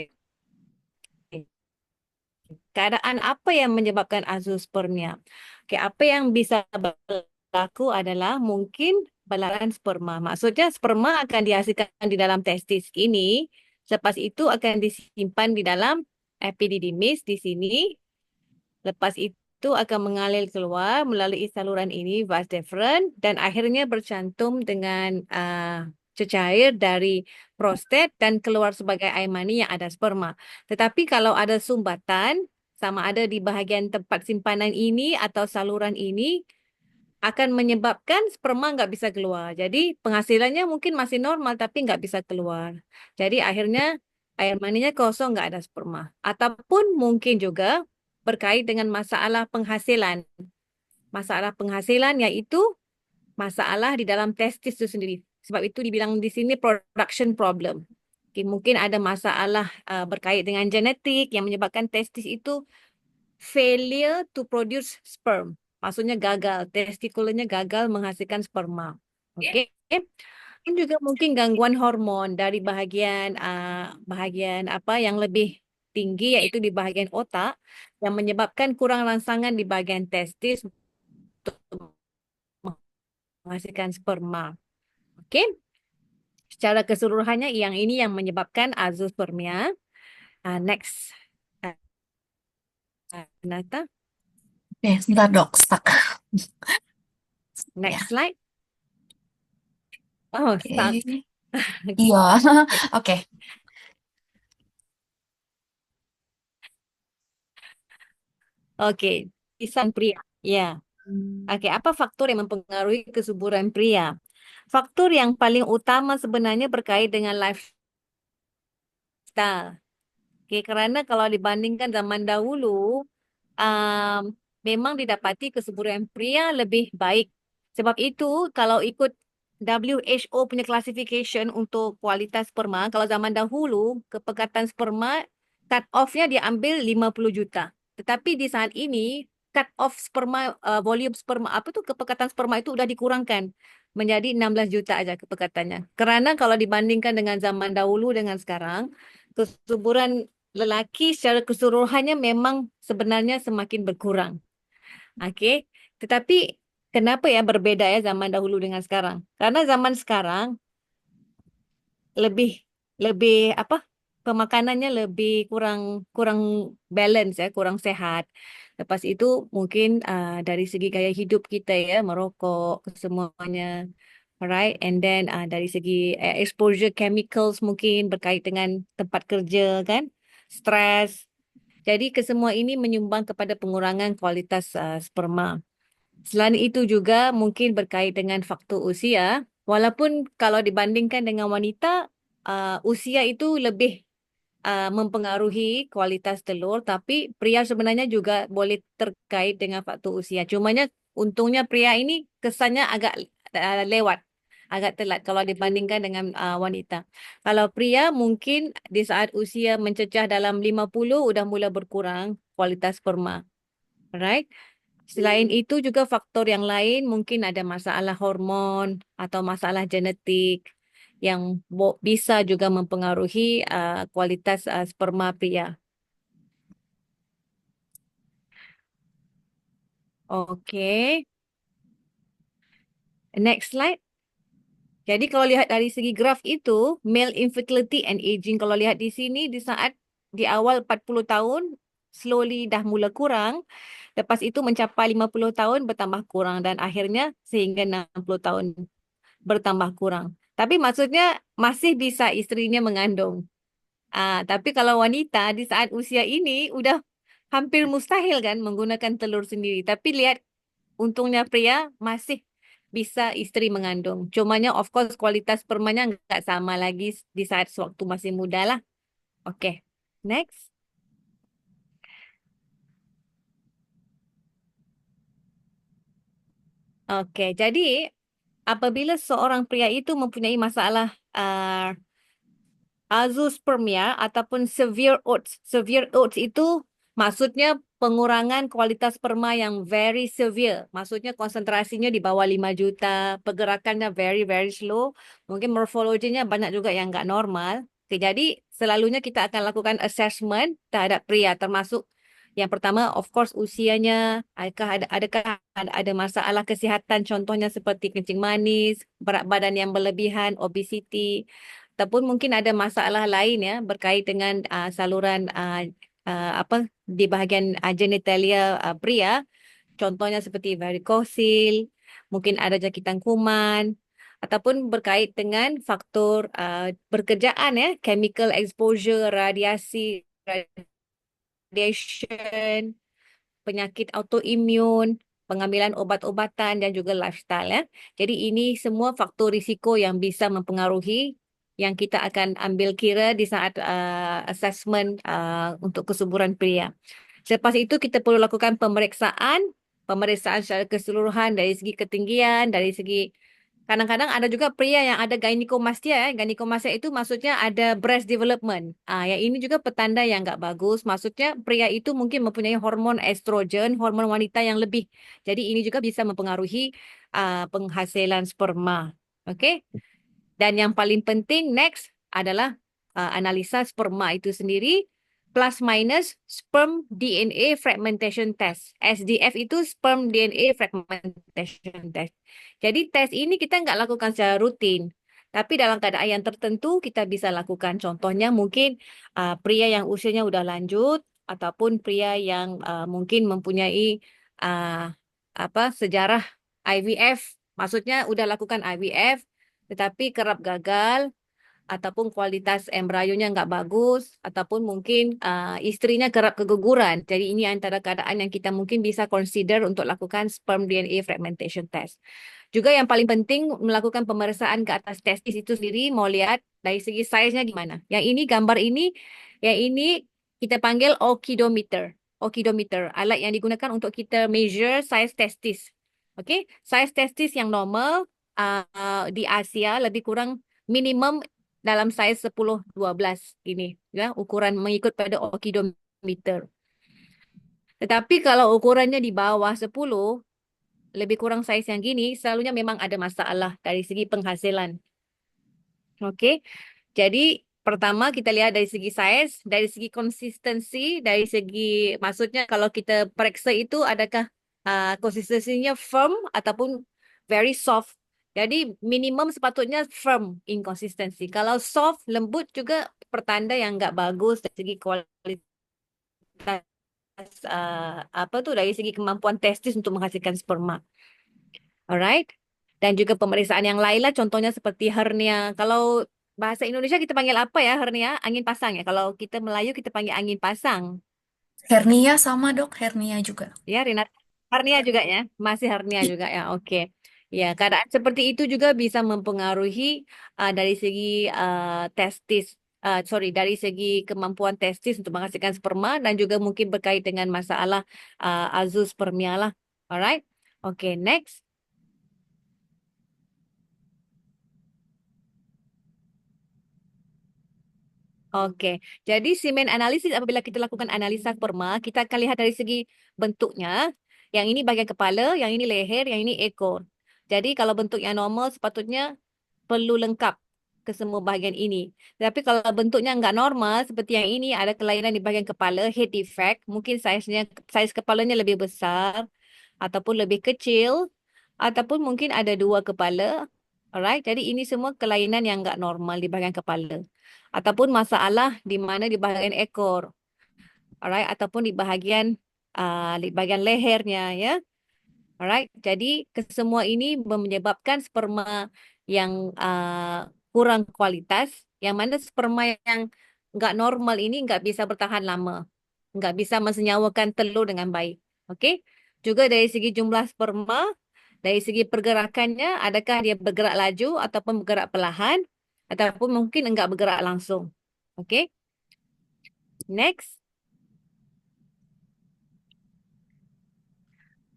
Keadaan apa yang menyebabkan azoospermia? Okey, apa yang bisa berlaku adalah mungkin balaran sperma. Maksudnya sperma akan dihasilkan di dalam testis ini, lepas itu akan disimpan di dalam epididymis di sini, lepas itu akan mengalir keluar melalui saluran ini vas deferens dan akhirnya bercantum dengan cecair dari prostat dan keluar sebagai air mani yang ada sperma. Tetapi kalau ada sumbatan sama ada di bahagian tempat simpanan ini atau saluran ini akan menyebabkan sperma nggak bisa keluar. Jadi penghasilannya mungkin masih normal tapi nggak bisa keluar. Jadi akhirnya air maninya kosong nggak ada sperma. Ataupun mungkin juga berkait dengan masalah penghasilan. Masalah penghasilan iaitu masalah di dalam testis itu sendiri. Sebab itu dibilang di sini production problem. Okay, mungkin ada masalah berkait dengan genetik yang menyebabkan testis itu failure to produce sperm. Maksudnya gagal, testikulenya gagal menghasilkan sperma. Okey. Dan juga mungkin gangguan hormon dari bahagian apa yang lebih tinggi iaitu di bahagian otak yang menyebabkan kurang rangsangan di bahagian testis untuk menghasilkan sperma. Okey. Secara keseluruhannya yang ini yang menyebabkan azoospermia. Next. Nata. Sebentar dok, stuck. Ya, Next slide. Oh, oke. stuck. Iya, oke. Okey. Kisah pria. Ya. Okey, apa faktor yang mempengaruhi kesuburan pria? Faktor yang paling utama sebenarnya berkait dengan lifestyle. Okey, kerana kalau dibandingkan zaman dahulu, um, memang didapati kesuburan pria lebih baik. Sebab itu, kalau ikut WHO punya classification untuk kualitas sperma, kalau zaman dahulu, kepekatan sperma cut off-nya dia ambil 50 juta. Tetapi di saat ini, cut off sperma, volume sperma, apa tu kepekatan sperma itu sudah dikurangkan menjadi 16 juta aja kepekatannya. Kerana kalau dibandingkan dengan zaman dahulu dengan sekarang, kesuburan lelaki secara keseluruhannya memang sebenarnya semakin berkurang. Okey. Tetapi kenapa ya berbeza ya zaman dahulu dengan sekarang? Karena zaman sekarang lebih lebih apa? Pemakanannya lebih kurang kurang balance ya, kurang sehat. Lepas itu mungkin dari segi gaya hidup kita ya, merokok semuanya. Alright, and then dari segi exposure chemicals mungkin berkait dengan tempat kerja kan, stres. Jadi kesemua ini menyumbang kepada pengurangan kualitas sperma. Selain itu juga mungkin berkait dengan faktor usia. Walaupun kalau dibandingkan dengan wanita, usia itu lebih mempengaruhi kualitas telur, tapi pria sebenarnya juga boleh terkait dengan faktor usia. Cumanya untungnya pria ini kesannya agak lewat, agak telat kalau dibandingkan dengan wanita. Kalau pria mungkin di saat usia mencecah dalam 50 sudah mula berkurang kualitas sperma. Alright. Selain itu juga faktor yang lain mungkin ada masalah hormon atau masalah genetik yang bisa juga mempengaruhi kualitas sperma pria. Okey. Next slide. Jadi kalau lihat dari segi graf itu, male infertility and aging, kalau lihat di sini di saat di awal 40 tahun, slowly dah mula kurang. Lepas itu mencapai 50 tahun bertambah kurang dan akhirnya sehingga 60 tahun bertambah kurang. Tapi maksudnya masih bisa isterinya mengandung. Tapi kalau wanita di saat usia ini udah hampir mustahil kan menggunakan telur sendiri. Tapi lihat untungnya pria masih bisa isteri mengandung. Cumanya of course kualitas spermanya nggak sama lagi di saat sewaktu masih muda lah. Okay, next. Oke, jadi apabila seorang pria itu mempunyai masalah azoospermia ataupun severe oats. Severe oats itu maksudnya pengurangan kualitas sperma yang very severe. Maksudnya konsentrasinya di bawah 5 juta, pergerakannya very very slow. Mungkin morfologinya banyak juga yang nggak normal. Oke, jadi selalunya kita akan lakukan assessment terhadap pria termasuk yang pertama, of course, usianya, adakah ada masalah kesihatan, contohnya seperti kencing manis, berat badan yang berlebihan, obesity, ataupun mungkin ada masalah lain ya berkait dengan saluran apa di bahagian genitalia pria, contohnya seperti varikosil, mungkin ada jangkitan kuman, ataupun berkait dengan faktor pekerjaan ya, chemical exposure, radiasi, radiation, penyakit autoimun, pengambilan obat-obatan dan juga lifestyle ya. Jadi ini semua faktor risiko yang bisa mempengaruhi yang kita akan ambil kira di saat assessment untuk kesuburan pria. Selepas itu kita perlu lakukan pemeriksaan secara keseluruhan dari segi ketinggian, dari segi kadang-kadang ada juga pria yang ada gynecomastia. Gynecomastia itu maksudnya ada breast development. Yang ini juga petanda yang nggak bagus. Maksudnya pria itu mungkin mempunyai hormon estrogen, hormon wanita yang lebih. Jadi ini juga bisa mempengaruhi penghasilan sperma. Oke? Dan yang paling penting next adalah analisa sperma itu sendiri plus minus sperm DNA fragmentation test. SDF itu sperm DNA fragmentation test. Jadi tes ini kita nggak lakukan secara rutin. Tapi dalam keadaan yang tertentu kita bisa lakukan. Contohnya mungkin pria yang usianya udah lanjut ataupun pria yang mungkin mempunyai uh, sejarah IVF. Maksudnya udah lakukan IVF tetapi kerap gagal ataupun kualitas embrionya nggak bagus ataupun mungkin istrinya kerap keguguran. Jadi ini antara keadaan yang kita mungkin bisa consider untuk lakukan sperm DNA fragmentation test. Juga yang paling penting melakukan pemeriksaan ke atas testis itu sendiri mau lihat dari segi size-nya gimana. Yang ini gambar ini, yang ini kita panggil okidometer. Okidometer, alat yang digunakan untuk kita measure size testis. Okey, size testis yang normal di Asia lebih kurang minimum dalam saiz 10-12 ini ya ukuran mengikut pada okidometer. Tetapi kalau ukurannya di bawah 10 lebih kurang saiz yang gini selalunya memang ada masalah dari segi penghasilan. Okey. Jadi pertama kita lihat dari segi saiz, dari segi konsistensi, dari segi maksudnya kalau kita periksa itu adakah konsistensinya firm ataupun very soft. Jadi minimum sepatutnya firm inkonsistensi. Kalau soft, lembut juga pertanda yang nggak bagus dari segi kualitas dari segi kemampuan testis untuk menghasilkan sperma. Alright. Dan juga pemeriksaan yang lain lah, contohnya seperti hernia. Kalau bahasa Indonesia kita panggil apa ya hernia? Angin pasang ya. Kalau kita Melayu kita panggil angin pasang. Hernia sama dok, hernia juga. Ya, Rinat. Hernia juga ya. Masih hernia juga ya. Oke. Ya, keadaan seperti itu juga bisa mempengaruhi dari segi testis. Dari segi kemampuan testis untuk menghasilkan sperma dan juga mungkin berkait dengan masalah azoospermia lah. Alright. Oke, next. Oke, jadi semen analisis apabila kita lakukan analisa sperma, kita akan lihat dari segi bentuknya. Yang ini bagian kepala, yang ini leher, yang ini ekor. Jadi kalau bentuk yang normal sepatutnya perlu lengkap ke semua bahagian ini. Tapi kalau bentuknya nggak normal seperti yang ini ada kelainan di bahagian kepala, head defect, mungkin saiz kepalanya lebih besar ataupun lebih kecil ataupun mungkin ada dua kepala. Alright, jadi ini semua kelainan yang nggak normal di bahagian kepala ataupun masalah di mana di bahagian ekor, alright, ataupun di bahagian lehernya ya. Alright, jadi kesemua ini menyebabkan sperma yang kurang kualitas, yang mana sperma yang nggak normal ini nggak bisa bertahan lama, nggak bisa mensenyawakan telur dengan baik. Okey, juga dari segi jumlah sperma, dari segi pergerakannya, adakah dia bergerak laju ataupun bergerak perlahan, ataupun mungkin enggak bergerak langsung. Okey, next.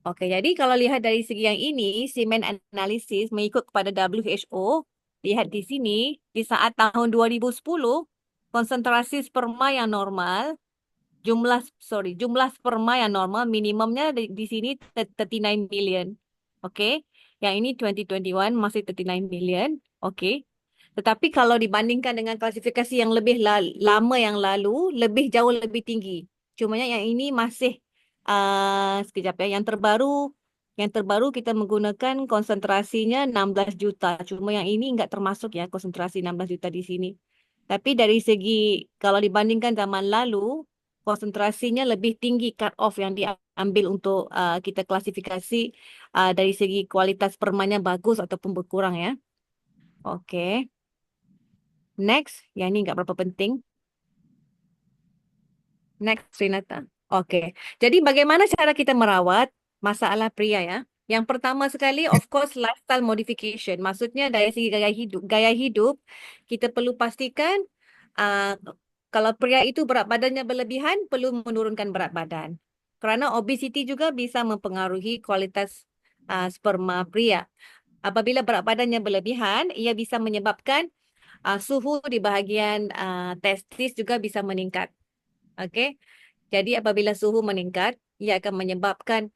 Oke, jadi kalau lihat dari segi yang ini, semen analisis mengikut kepada WHO, lihat di sini, di saat tahun 2010, konsentrasi sperma yang normal, jumlah sperma yang normal minimumnya di sini 39 million. Oke, yang ini 2021 masih 39 million. Oke. Tetapi kalau dibandingkan dengan klasifikasi yang lebih lama yang lalu, lebih jauh lebih tinggi. Cumanya yang ini masih sekejap ya. Yang terbaru kita menggunakan konsentrasinya 16 juta. Cuma yang ini enggak termasuk ya konsentrasi 16 juta di sini. Tapi dari segi kalau dibandingkan zaman lalu, konsentrasinya lebih tinggi cut off yang diambil untuk kita klasifikasi dari segi kualitas spermanya bagus ataupun berkurang ya. Oke. Next, yang ini nggak berapa penting. Next, Renata. Oke. Jadi bagaimana cara kita merawat masalah pria ya? Yang pertama sekali, of course, lifestyle modification. Maksudnya dari segi gaya hidup, kita perlu pastikan uh, kalau pria itu berat badannya berlebihan, perlu menurunkan berat badan. Kerana obesity juga bisa mempengaruhi kualitas sperma pria. Apabila berat badannya berlebihan, ia bisa menyebabkan suhu di bahagian testis juga bisa meningkat. Okey. Jadi apabila suhu meningkat, ia akan menyebabkan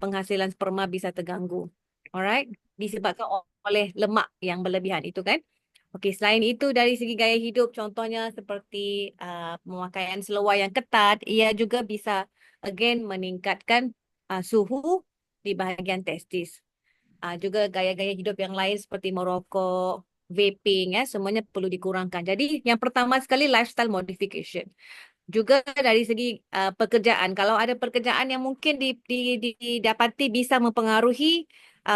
penghasilan sperma bisa terganggu. Alright? Disebabkan oleh lemak yang berlebihan itu kan. Okey, selain itu dari segi gaya hidup, contohnya seperti pemakaian seluar yang ketat, ia juga bisa again meningkatkan suhu di bahagian testis. Juga gaya-gaya hidup yang lain seperti merokok, vaping ya, semuanya perlu dikurangkan. Jadi yang pertama sekali lifestyle modification. Juga dari segi pekerjaan, kalau ada pekerjaan yang mungkin didapati bisa mempengaruhi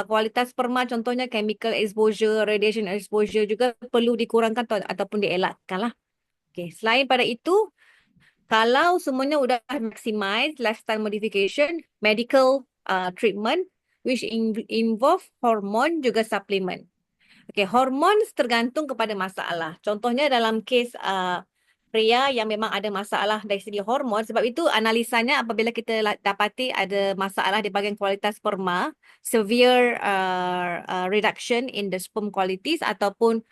kualitas sperma, contohnya chemical exposure, radiation exposure juga perlu dikurangkan ataupun dielakkan lah. Okay. Selain pada itu, kalau semuanya sudah maximize lifestyle modification, medical treatment, which involve hormon juga suplemen. Okay, hormon tergantung kepada masalah. Contohnya dalam kes pria yang memang ada masalah dari segi hormon, sebab itu analisanya apabila kita dapati ada masalah di bahagian kualitas sperma, severe reduction in the sperm qualities ataupun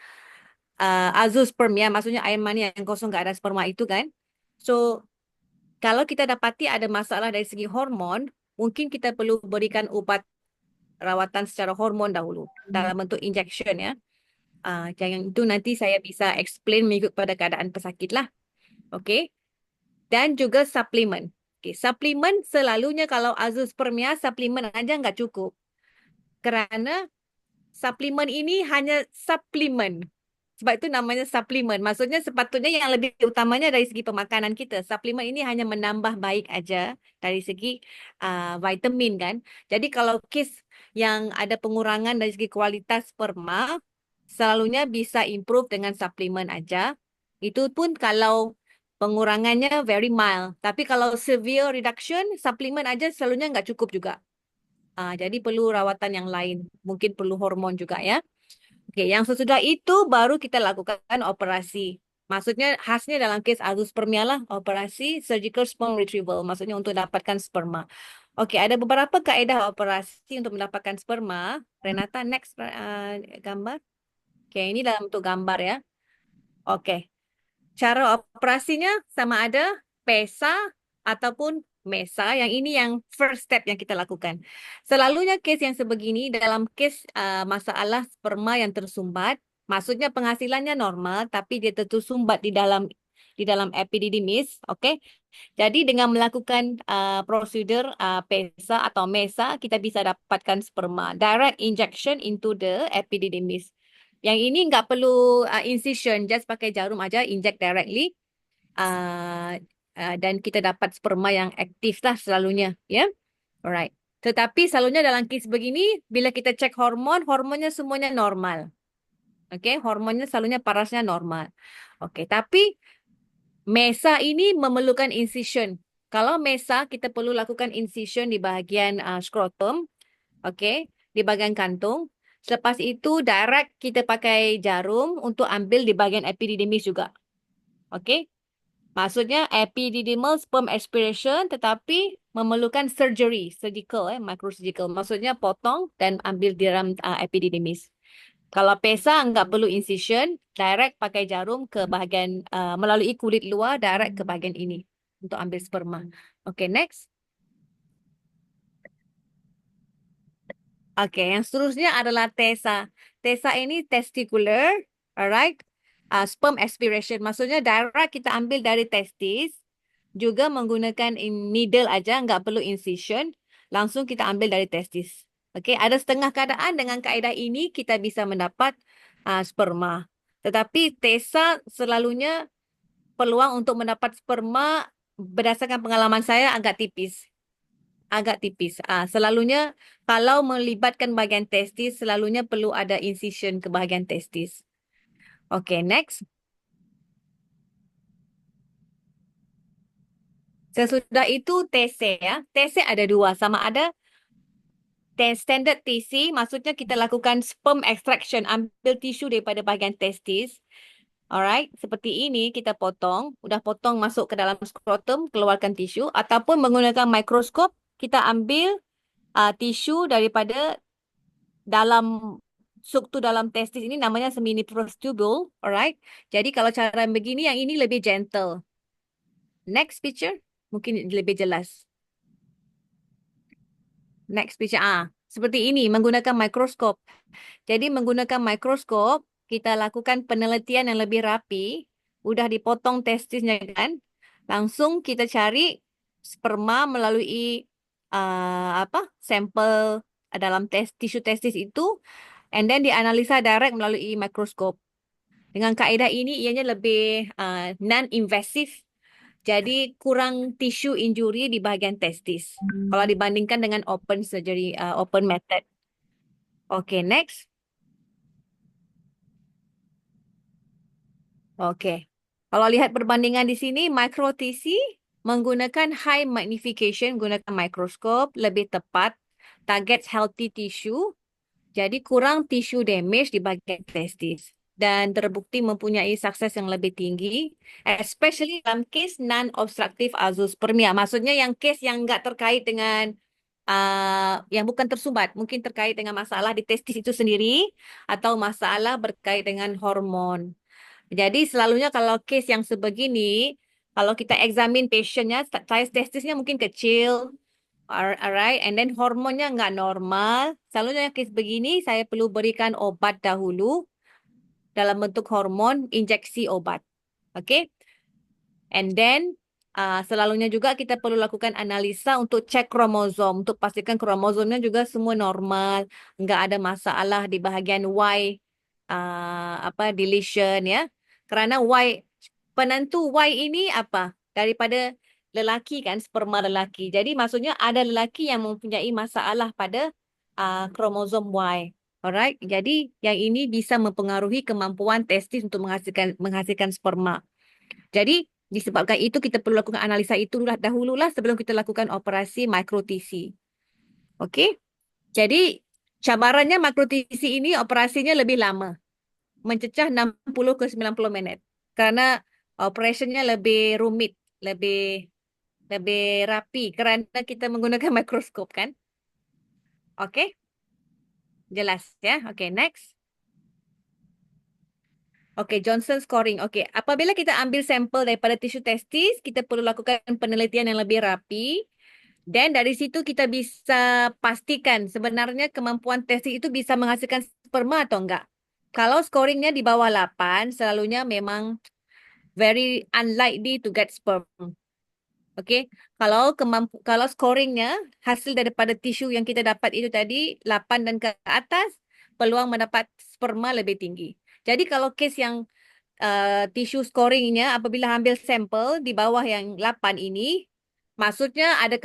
azoospermia, maksudnya air mani yang kosong tak ada sperma itu kan. So, kalau kita dapati ada masalah dari segi hormon, mungkin kita perlu berikan ubat rawatan secara hormon dahulu dalam bentuk injection ya. Yang itu nanti saya bisa explain mengikut pada keadaan pesakit lah. Okey. Dan juga suplemen. Okay, suplemen selalunya kalau azoospermia, suplemen aja nggak cukup. Kerana suplemen ini hanya suplemen. Sebab itu namanya suplemen. Maksudnya sepatutnya yang lebih utamanya dari segi pemakanan kita. Suplemen ini hanya menambah baik aja dari segi vitamin kan. Jadi kalau kes yang ada pengurangan dari segi kualitas sperma, selalunya bisa improve dengan suplemen aja. Itu pun kalau pengurangannya very mild. Tapi kalau severe reduction, suplemen aja selalunya nggak cukup juga. Jadi perlu rawatan yang lain. Mungkin perlu hormon juga ya. Okey, yang sesudah itu baru kita lakukan operasi. Maksudnya khasnya dalam kes azoospermia lah, operasi surgical sperm retrieval. Maksudnya untuk dapatkan sperma. Okey, ada beberapa kaedah operasi untuk mendapatkan sperma. Renata, next gambar. Okey, ini dalam bentuk gambar ya. Okey. Cara operasinya sama ada PESA ataupun MESA. Yang ini yang first step yang kita lakukan. Selalunya kes yang sebegini dalam kes masalah sperma yang tersumbat, maksudnya penghasilannya normal tapi dia tersumbat di dalam epididymis, okey. Jadi dengan melakukan prosedur PESA atau MESA, kita bisa dapatkan sperma. Direct injection into the epididymis. Yang ini nggak perlu incision, just pakai jarum aja, inject directly. Dan kita dapat sperma yang aktif lah selalunya. Ya, alright. Tetapi selalunya dalam kes begini, bila kita cek hormon, hormonnya semuanya normal. Okay, hormonnya selalunya parasnya normal. Okay, tapi MESA ini memerlukan incision. Kalau MESA, kita perlu lakukan incision di bahagian scrotum. Okay, di bahagian kantung. Selepas itu, direct kita pakai jarum untuk ambil di bahagian epididymis juga. Okay. Maksudnya epididymal sperm aspiration tetapi memerlukan surgery, surgical, microsurgical. Maksudnya potong dan ambil di dalam epididymis. Kalau PESA nggak perlu incision, direct pakai jarum ke bahagian melalui kulit luar, direct ke bahagian ini untuk ambil sperma. Okay, next. Okay, yang seterusnya adalah TESA. TESA ini testicular, alright? Sperm aspiration, maksudnya direct kita ambil dari testis, juga menggunakan needle aja, nggak perlu incision, langsung kita ambil dari testis. Okay, ada setengah keadaan dengan kaedah ini kita bisa mendapat sperma. Tetapi TESA selalunya peluang untuk mendapat sperma berdasarkan pengalaman saya agak tipis. Agak tipis. Selalunya kalau melibatkan bahagian testis, selalunya perlu ada incision ke bahagian testis. Okay, next. Sesudah itu TC ya. TC ada dua. Sama ada standard TC, maksudnya kita lakukan sperm extraction, ambil tisu daripada bahagian testis. Alright, seperti ini kita potong, udah potong masuk ke dalam skrotum, keluarkan tisu, ataupun menggunakan mikroskop, kita ambil tisu daripada dalam struktur dalam testis ini namanya seminiferous tubule, alright. Jadi kalau cara begini, yang ini lebih gentle. Next picture, mungkin lebih jelas. Next picture, seperti ini menggunakan mikroskop. Jadi menggunakan mikroskop, kita lakukan penelitian yang lebih rapi. Udah dipotong testisnya kan. Langsung kita cari sperma melalui sampel dalam tisu testis itu. And then dianalisa direct melalui mikroskop. Dengan kaedah ini ianya lebih non-invasive. Jadi kurang tisu injury di bahagian testis. Kalau dibandingkan dengan open surgery, open method. Okay, next. Oke. Kalau lihat perbandingan di sini, micro TC menggunakan high magnification, menggunakan mikroskop, lebih tepat, target healthy tissue, jadi kurang tissue damage di bagian testis. Dan terbukti mempunyai sukses yang lebih tinggi, especially dalam case non-obstructive azoospermia. Maksudnya yang case yang nggak terkait dengan, yang bukan tersumbat, mungkin terkait dengan masalah di testis itu sendiri, atau masalah berkait dengan hormon. Jadi selalunya kalau case yang sebegini, kalau kita examine patientnya, size testisnya mungkin kecil, alright, and then hormonnya nggak normal. Selalunya case begini, saya perlu berikan obat dahulu dalam bentuk hormon, injeksi obat. Okay? And then selalunya juga kita perlu lakukan analisa untuk cek kromosom, untuk pastikan kromosomnya juga semua normal, nggak ada masalah di bahagian Y, deletion ya. Karena Y, penentu Y ini apa? Daripada lelaki kan, sperma lelaki. Jadi maksudnya ada lelaki yang mempunyai masalah pada kromosom Y. Alright, jadi yang ini bisa mempengaruhi kemampuan testis untuk menghasilkan sperma. Jadi disebabkan itu kita perlu lakukan analisa itu dahululah sebelum kita lakukan operasi micro TC. Okey? Jadi cabarannya micro TC ini operasinya lebih lama. Mencecah 60 ke 90 minit. Karena operationnya lebih rumit, lebih rapi kerana kita menggunakan mikroskop kan. Okey? Jelas ya? Okey, next. Okey, Johnson scoring. Okey, apabila kita ambil sampel daripada tisu testis, kita perlu lakukan penelitian yang lebih rapi. Dan dari situ kita bisa pastikan sebenarnya kemampuan testis itu bisa menghasilkan sperma atau enggak. Kalau scoringnya di bawah 8, selalunya memang very unlikely to get sperm. Okey, kalau scoringnya hasil daripada tisu yang kita dapat itu tadi 8 dan ke atas, peluang mendapat sperma lebih tinggi. Jadi kalau kes yang tisu scoringnya apabila ambil sampel di bawah yang 8 ini, maksudnya ada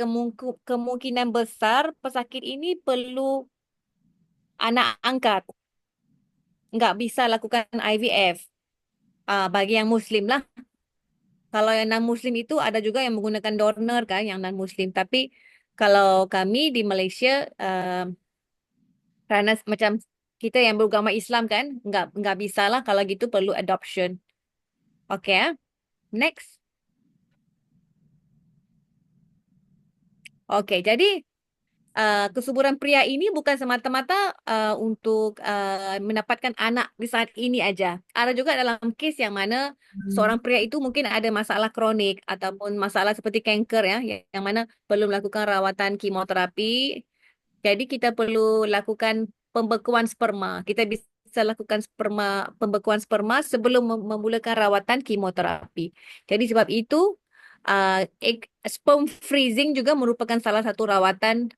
kemungkinan besar pesakit ini perlu anak angkat. Enggak bisa lakukan IVF. Bagi yang Muslim lah. Kalau yang non-Muslim itu ada juga yang menggunakan donor kan, yang non-Muslim. Tapi kalau kami di Malaysia, kerana macam kita yang beragama Islam kan, enggak bisa lah kalau gitu perlu adoption. Okay, next. Oke, jadi kesuburan pria ini bukan semata-mata untuk mendapatkan anak di saat ini aja. Ada juga dalam kes yang mana seorang pria itu mungkin ada masalah kronik ataupun masalah seperti kanker ya, yang mana perlu melakukan rawatan kemoterapi. Jadi kita perlu lakukan pembekuan sperma. Kita bisa lakukan pembekuan sperma sebelum memulakan rawatan kemoterapi. Jadi sebab itu sperm freezing juga merupakan salah satu rawatan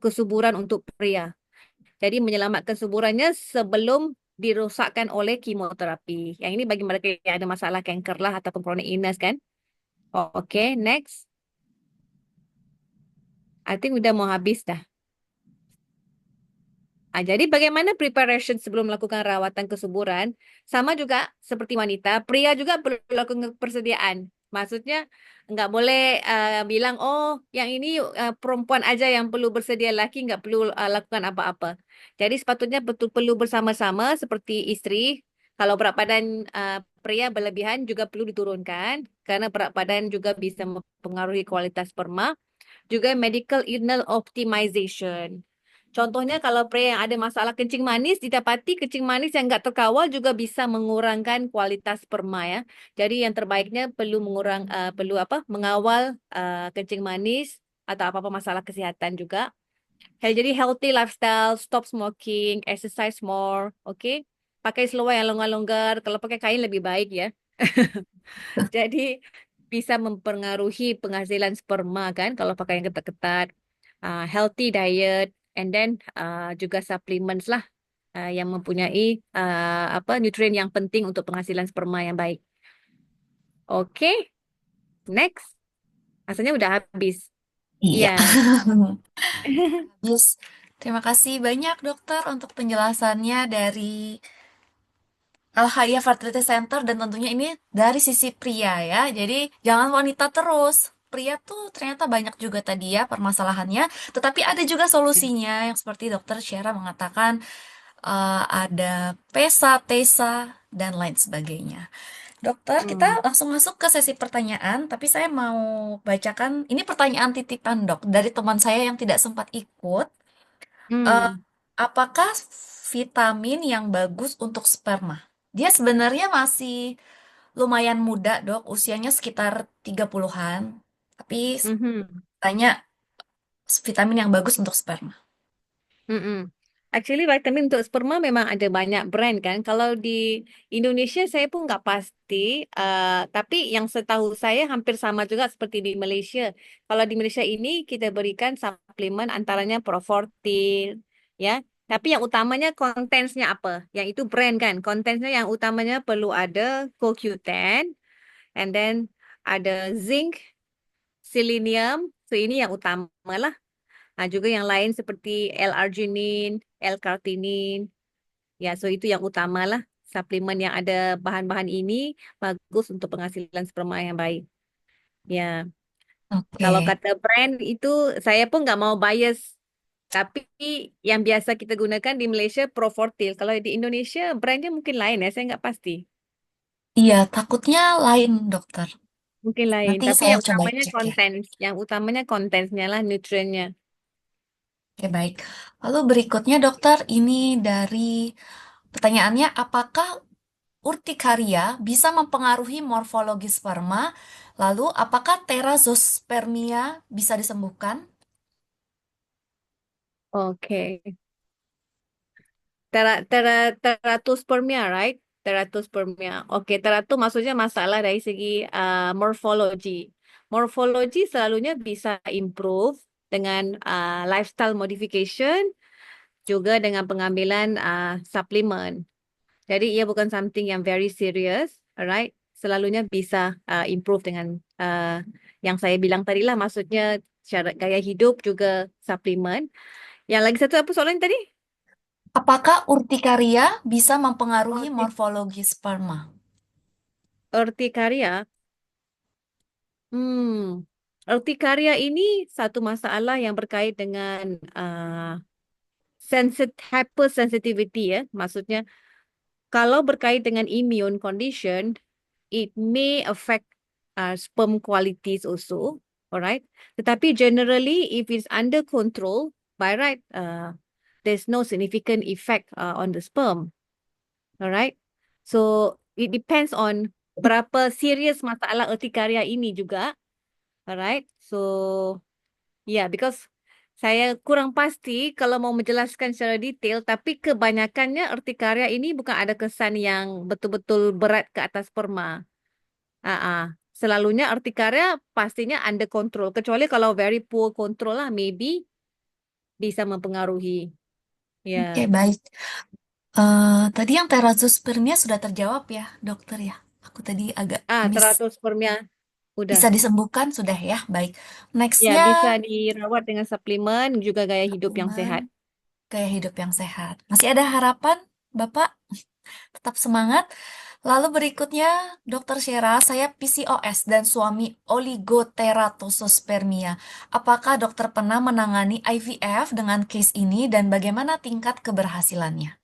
kesuburan untuk pria. Jadi menyelamatkan suburannya sebelum dirosakkan oleh kemoterapi. Yang ini bagi mereka yang ada masalah kanker lah ataupun chronic illness kan. Oke, next. I think udah mau habis dah. Jadi bagaimana preparation sebelum melakukan rawatan kesuburan? Sama juga seperti wanita, pria juga perlu lakukan persediaan. Maksudnya nggak boleh bilang, oh yang ini perempuan aja yang perlu bersedia, laki nggak perlu lakukan apa-apa. Jadi sepatutnya betul perlu bersama-sama seperti istri. Kalau berat badan pria berlebihan juga perlu diturunkan karena berat badan juga bisa mempengaruhi kualitas sperma. Juga medical renal optimization. Contohnya kalau pria yang ada masalah kencing manis, didapati kencing manis yang nggak terkawal juga bisa mengurangkan kualitas sperma ya. Jadi yang terbaiknya perlu mengawal kencing manis atau apa-apa masalah kesehatan juga. Jadi healthy lifestyle, stop smoking, exercise more, oke? Pakai seluar yang longgar-longgar, kalau pakai kain lebih baik ya. Jadi bisa mempengaruhi penghasilan sperma kan kalau pakai yang ketat-ketat. Healthy diet and then juga supplements lah yang mempunyai nutrien yang penting untuk penghasilan sperma yang baik. Oke, next. Rasanya udah habis. Iya. Iya. Yes. Terima kasih banyak dokter untuk penjelasannya dari Al-Haya Fertility Center dan tentunya ini dari sisi pria ya. Jadi jangan wanita terus. Pria tuh ternyata banyak juga tadi ya permasalahannya, tetapi ada juga solusinya yang seperti dokter Syara mengatakan ada PESA, TESA, dan lain sebagainya. Dokter, kita Hmm. langsung masuk ke sesi pertanyaan, tapi saya mau bacakan ini pertanyaan titipan dok dari teman saya yang tidak sempat ikut. Eh, Hmm. apakah vitamin yang bagus untuk sperma? Dia sebenarnya masih lumayan muda, Dok. Usianya sekitar 30-an. Tapi Mhm. tanya vitamin yang bagus untuk sperma. Mm-mm. Actually, vitamin untuk sperma memang ada banyak brand kan. Kalau di Indonesia saya pun nggak pasti, tapi yang setahu saya hampir sama juga seperti di Malaysia. Kalau di Malaysia ini kita berikan suplemen antaranya Profortil, ya. Tapi yang utamanya kontensnya apa? Yang itu brand kan. Kontensnya yang utamanya perlu ada CoQ10, and then ada zinc, selenium. So ini yang utama lah. Juga yang lain seperti L-arginin, L-kartinin. Ya, so itu yang utama lah. Suplemen yang ada bahan-bahan ini bagus untuk penghasilan sperma yang baik. Ya, kalau Oke. kata brand itu saya pun nggak mau bias. Tapi yang biasa kita gunakan di Malaysia Profortil. Kalau di Indonesia brandnya mungkin lain ya, saya nggak pasti. Iya, takutnya lain, dokter. Mungkin lain. Nanti Tapi saya yang coba utamanya cek ya. kontens. Yang utamanya kontensnya lah, nutriennya. Oke, baik. Lalu berikutnya, dokter, ini dari pertanyaannya, apakah urtikaria bisa mempengaruhi morfologi sperma? Lalu, apakah terazospermia bisa disembuhkan? Oke. Teratospermia, right? Teratospermia. Oke, terato maksudnya masalah dari segi morfologi. Morfologi selalunya bisa improve dengan lifestyle modification, juga dengan pengambilan suplemen. Jadi ia bukan something yang very serious, alright? Selalunya bisa improve dengan yang saya bilang tadi lah, maksudnya syarat gaya hidup juga suplemen. Yang lagi satu apa soalan tadi? Apakah urtikaria bisa mempengaruhi morfologi sperma? Urtikaria. Hmm, urtikaria ini satu masalah yang berkait dengan hypersensitivity ya. Maksudnya kalau berkait dengan immune condition, it may affect sperm qualities also. Alright. Tetapi generally, if it's under control, by right, there's no significant effect on the sperm. Alright. So it depends on berapa serius masalah urtikaria ini juga. Alright. So yeah, because saya kurang pasti kalau mau menjelaskan secara detail, tapi kebanyakannya urtikaria ini bukan ada kesan yang betul-betul berat ke atas sperma. Selalunya urtikaria pastinya under control. Kecuali kalau very poor control lah, maybe bisa mempengaruhi. Oke, Ya. baik. Tadi yang teratospermia sudah terjawab ya, dokter ya. Aku tadi agak miss. Teratur spermia udah. Bisa disembuhkan sudah ya, baik. Ya, Nextnya, bisa dirawat dengan suplemen, juga gaya hidup yang suplemen, sehat. gaya hidup yang sehat. Masih ada harapan, Bapak? Tetap semangat. Lalu berikutnya, Dokter Shera, saya PCOS dan suami oligoteratospermia. Apakah dokter pernah menangani IVF dengan case ini dan bagaimana tingkat keberhasilannya?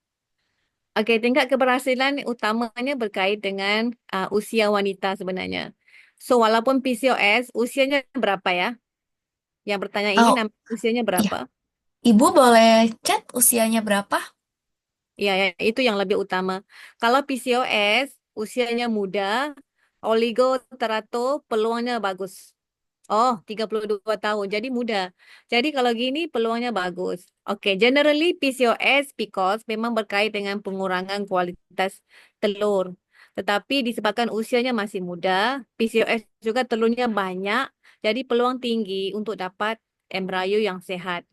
Okey, tingkat keberhasilan utamanya berkait dengan usia wanita sebenarnya. So, walaupun PCOS, usianya berapa ya? Yang bertanya ini Oh, usianya iya. berapa? Ibu boleh chat usianya berapa? Ya, ya, itu yang lebih utama. Kalau PCOS, usianya muda, oligoterato peluangnya bagus. Oh, 32 tahun. Jadi muda. Jadi kalau gini peluangnya bagus. Oke, generally PCOS because memang berkait dengan pengurangan kualitas telur. Tetapi disebabkan usianya masih muda, PCOS juga telurnya banyak, jadi peluang tinggi untuk dapat embrio yang sehat.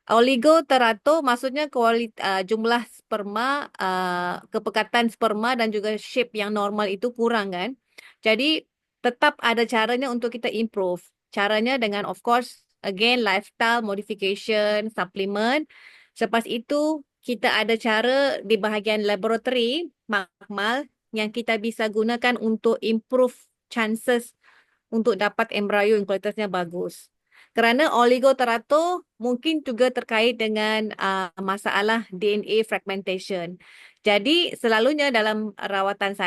Oligoterato maksudnya jumlah sperma, kepekatan sperma dan juga shape yang normal itu kurang kan. Jadi tetap ada caranya untuk kita improve. Caranya dengan of course again lifestyle modification, supplement. Selepas itu kita ada cara di bahagian laboratory makmal yang kita bisa gunakan untuk improve chances untuk dapat embrio yang kualitasnya bagus. Kerana oligoterato mungkin juga terkait dengan masalah DNA fragmentation. Jadi selalunya dalam rawatan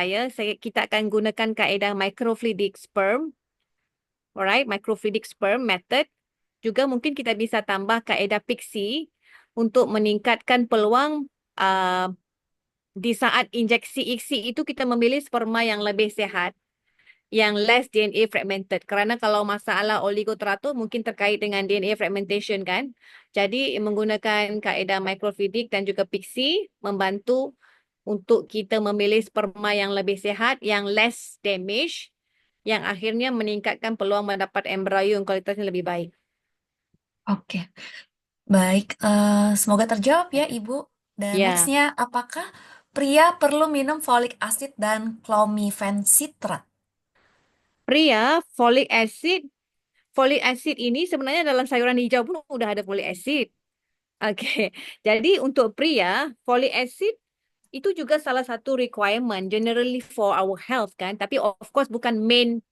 kita akan gunakan kaedah microfluidic sperm, alright, microfluidic sperm method. Juga mungkin kita bisa tambah kaedah PIXI untuk meningkatkan peluang di saat injeksi ICSI itu kita memilih sperma yang lebih sehat, yang less DNA fragmented. Kerana kalau masalah oligoteratur mungkin terkait dengan DNA fragmentation kan. Jadi menggunakan kaedah microfluidic dan juga PIXI membantu untuk kita memilih sperma yang lebih sehat, yang less damage, yang akhirnya meningkatkan peluang mendapat embrio yang kualitasnya lebih baik. Oke, baik. Semoga terjawab ya, Ibu. Dan Ya, nextnya, apakah pria perlu minum folic acid dan clomiphene pria folic acid ini sebenarnya dalam sayuran hijau pun sudah ada folic acid. Okey. Jadi untuk pria, folic acid itu juga salah satu requirement generally for our health kan. Tapi of course bukan main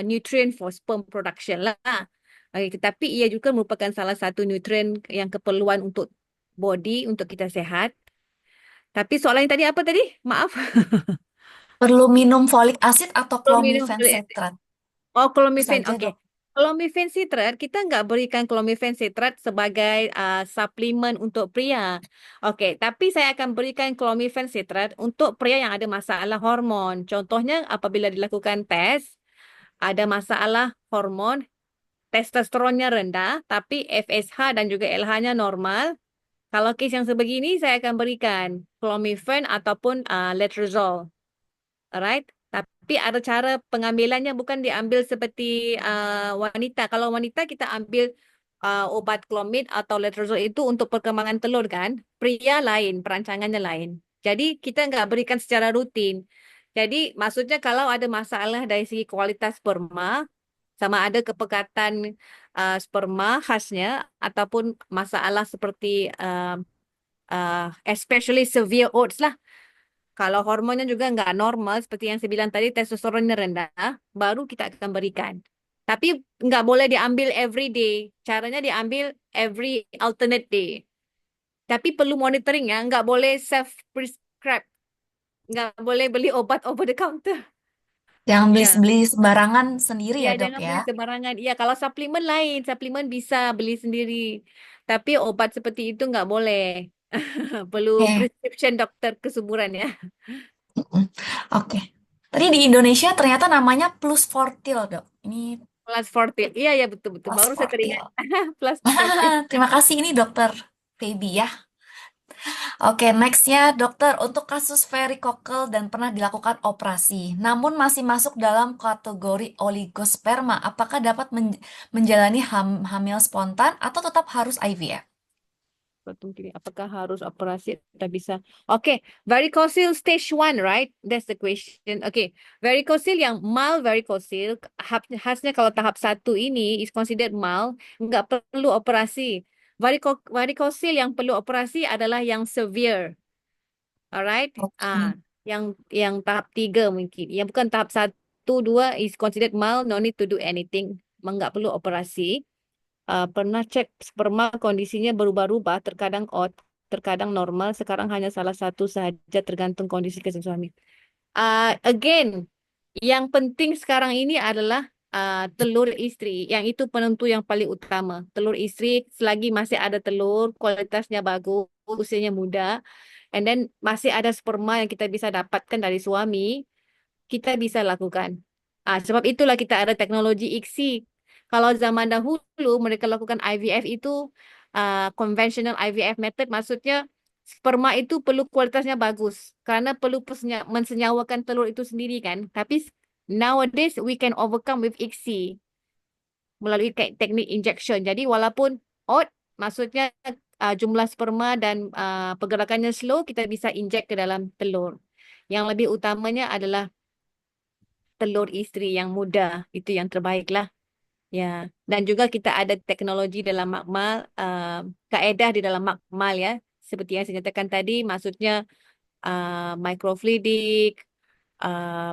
nutrient for sperm production lah. Okay, tetapi ia juga merupakan salah satu nutrien yang keperluan untuk body, untuk kita sehat. Tapi soalan yang tadi apa tadi? Maaf. perlu minum folic acid atau Belum minum clomiphene folic acid. citrate? Oh, Itu clomiphene. saja, Okey. Dok. Clomiphene citrate, kita nggak berikan clomiphene citrate sebagai suplemen untuk pria. Okey, tapi saya akan berikan clomiphene citrate untuk pria yang ada masalah hormon. Contohnya apabila dilakukan tes, ada masalah hormon, testosteronnya rendah, tapi FSH dan juga LH-nya normal. Kalau kes yang sebegini, saya akan berikan clomiphene ataupun letrozole. Alright. Tapi ada cara pengambilannya, bukan diambil seperti wanita. Kalau wanita kita ambil obat Clomid atau letrozole itu untuk perkembangan telur kan. Pria lain, perancangannya lain. Jadi kita nggak berikan secara rutin. Jadi maksudnya kalau ada masalah dari segi kualitas sperma, sama ada kepekatan sperma khasnya, ataupun masalah seperti especially severe odds lah. Kalau hormonnya juga nggak normal, seperti yang saya bilang tadi, testosteronnya rendah, baru kita akan berikan. Tapi nggak boleh diambil every day. Caranya diambil every alternate day. Tapi perlu monitoring ya, nggak boleh self-prescribe. Nggak boleh beli obat over the counter. Jangan Ya. beli-beli sembarangan sendiri Ya, ya, Dok jangan ya. beli sembarangan. Ya, kalau suplemen lain, suplemen bisa beli sendiri. Tapi obat seperti itu nggak boleh. Perlu Oke. prescription dokter kesuburan ya. Mm-mm. Oke. Tadi di Indonesia ternyata namanya Plus Fortil, Dok. Ini Plus Fortil. Iya, ya betul-betul. Plus Baru saya teringat. Fortil. Plus Fortil. Terima kasih ini Dokter Feby ya. Oke, nextnya dokter untuk kasus varikokel dan pernah dilakukan operasi, namun masih masuk dalam kategori oligosperma, apakah dapat menjalani hamil spontan atau tetap harus IVF? Jantung kiri. Apakah harus operasi atau bisa? Oke, varicocele stage 1, right? That's the question. Oke, varicocele yang mild varicocele, khasnya kalau tahap 1 ini is considered mild, nggak perlu operasi. Varicocele yang perlu operasi adalah yang severe, alright? Oke. Yang tahap 3 mungkin. Yang bukan tahap 1, 2 is considered mild, no need to do anything. Nggak perlu operasi. Pernah cek sperma kondisinya berubah-ubah, terkadang odd, terkadang normal, sekarang hanya salah satu saja tergantung kondisi kesehatan suami. Again, yang penting sekarang ini adalah telur istri, yang itu penentu yang paling utama. Telur istri, selagi masih ada telur, kualitasnya bagus, usianya muda, and then masih ada sperma yang kita bisa dapatkan dari suami, kita bisa lakukan. Sebab itulah kita ada teknologi ICSI. Kalau zaman dahulu mereka lakukan IVF itu conventional IVF method, maksudnya sperma itu perlu kualitasnya bagus karena perlu mensenyawakan telur itu sendiri kan. Tapi nowadays we can overcome with ICSI melalui teknik injection. Jadi walaupun odd, maksudnya jumlah sperma dan pergerakannya slow, kita bisa inject ke dalam telur. Yang lebih utamanya adalah telur istri yang muda, itu yang terbaik lah. Ya, dan juga kita ada teknologi dalam makmal, kaedah di dalam makmal ya, seperti yang saya nyatakan tadi, maksudnya microfluidic,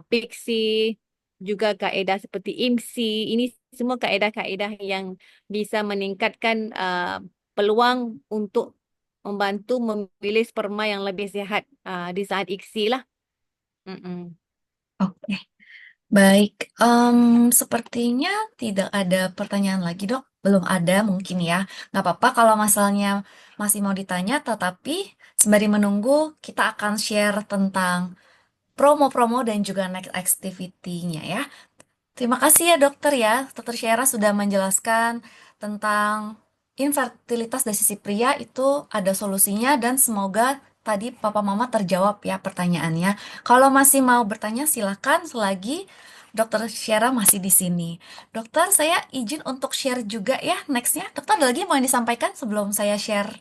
PICSI, juga kaedah seperti IMSI. Ini semua kaedah-kaedah yang bisa meningkatkan peluang untuk membantu memilih sperma yang lebih sehat di saat ICSI lah. Mm-mm. Oke. Baik, sepertinya tidak ada pertanyaan lagi, Dok. Belum ada mungkin ya. Nggak apa-apa kalau masalahnya masih mau ditanya, tetapi sembari menunggu, kita akan share tentang promo-promo dan juga next activity-nya ya. Terima kasih ya dokter ya, dokter Syera sudah menjelaskan tentang infertilitas dari sisi pria itu ada solusinya dan semoga tadi papa mama terjawab ya pertanyaannya. Kalau masih mau bertanya silakan selagi dokter Syera masih di sini. Dokter, saya izin untuk share juga ya nextnya. Dokter ada lagi mau yang disampaikan sebelum saya share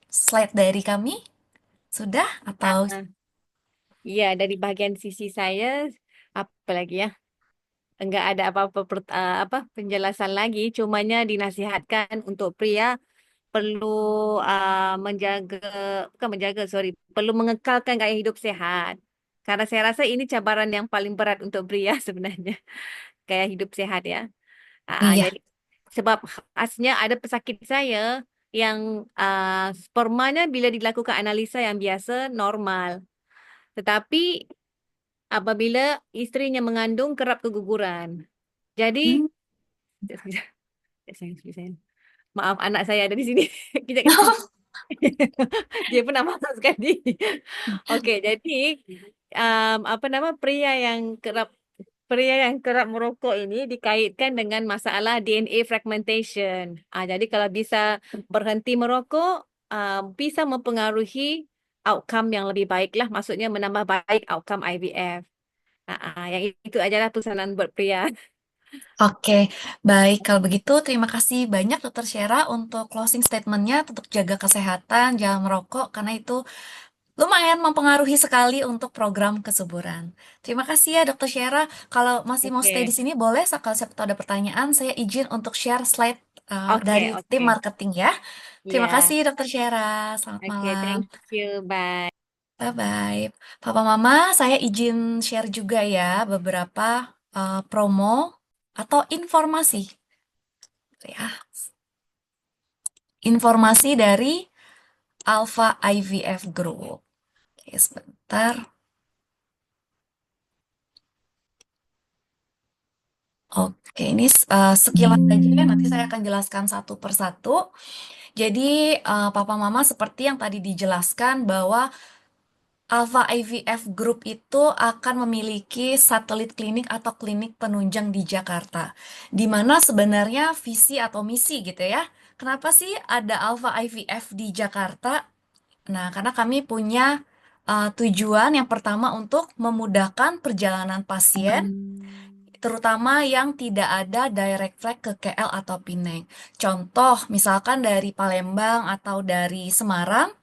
slide dari kami? Sudah atau Ah, Iya, dari bagian sisi saya, apa lagi ya? Enggak ada apa-apa penjelasan lagi, cumanya dinasihatkan untuk pria perlu menjaga, bukan menjaga, sorry, perlu mengekalkan gaya hidup sehat. Karena saya rasa ini cabaran yang paling berat untuk pria sebenarnya, gaya hidup sehat ya. iya. Jadi sebab khasnya ada pesakit saya yang spermanya bila dilakukan analisa yang biasa normal, tetapi apabila istrinya mengandung kerap keguguran. Jadi, Hmm. sayang. Maaf, anak saya ada di sini. Kejap. Dia pernah masuk sekali. Oke, jadi apa nama pria yang kerap merokok ini dikaitkan dengan masalah DNA fragmentation. Jadi kalau bisa berhenti merokok, bisa mempengaruhi outcome yang lebih baik lah. Maksudnya menambah baik outcome IVF. Yang itu adalah pesanan buat pria. Oke, baik. Kalau begitu, terima kasih banyak Dokter Syera untuk closing statementnya, untuk jaga kesehatan, jangan merokok, karena itu lumayan mempengaruhi sekali untuk program kesuburan. Terima kasih ya Dokter Syera. Kalau masih mau stay di Oke, sini, boleh. Kalau siapa tahu ada pertanyaan, saya izin untuk share slide oke, dari tim oke. marketing ya. Terima Iya. kasih Dokter Syera. Selamat Oke, malam. thank you. Bye. Bye-bye. Papa Mama, saya izin share juga ya beberapa promo atau informasi ya. Informasi dari Alpha IVF Group. Oke, sebentar. Oke, ini sekilas saja ya, nanti saya akan jelaskan satu persatu. Jadi, Papa Mama seperti yang tadi dijelaskan bahwa Alpha IVF Group itu akan memiliki satelit klinik atau klinik penunjang di Jakarta. Di mana sebenarnya visi atau misi gitu ya. Kenapa sih ada Alpha IVF di Jakarta? Nah, karena kami punya tujuan yang pertama untuk memudahkan perjalanan pasien, terutama yang tidak ada direct flight ke KL atau Pineng. Contoh, misalkan dari Palembang atau dari Semarang,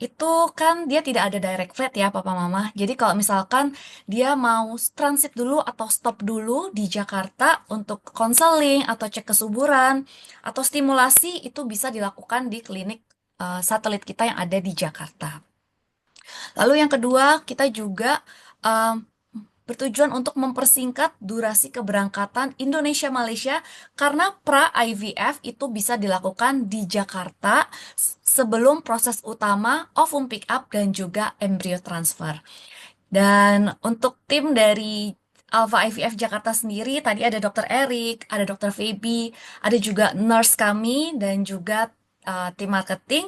itu kan dia tidak ada direct flight ya Papa Mama. Jadi kalau misalkan dia mau transit dulu atau stop dulu di Jakarta untuk konseling atau cek kesuburan atau stimulasi itu bisa dilakukan di klinik satelit kita yang ada di Jakarta. Lalu yang kedua, kita juga em, bertujuan untuk mempersingkat durasi keberangkatan Indonesia-Malaysia karena pra-IVF itu bisa dilakukan di Jakarta sebelum proses utama ovum pick up dan juga embryo transfer. Dan untuk tim dari Alpha IVF Jakarta sendiri, tadi ada Dr. Erik, ada Dr. Feby, ada juga nurse kami, dan juga tim marketing.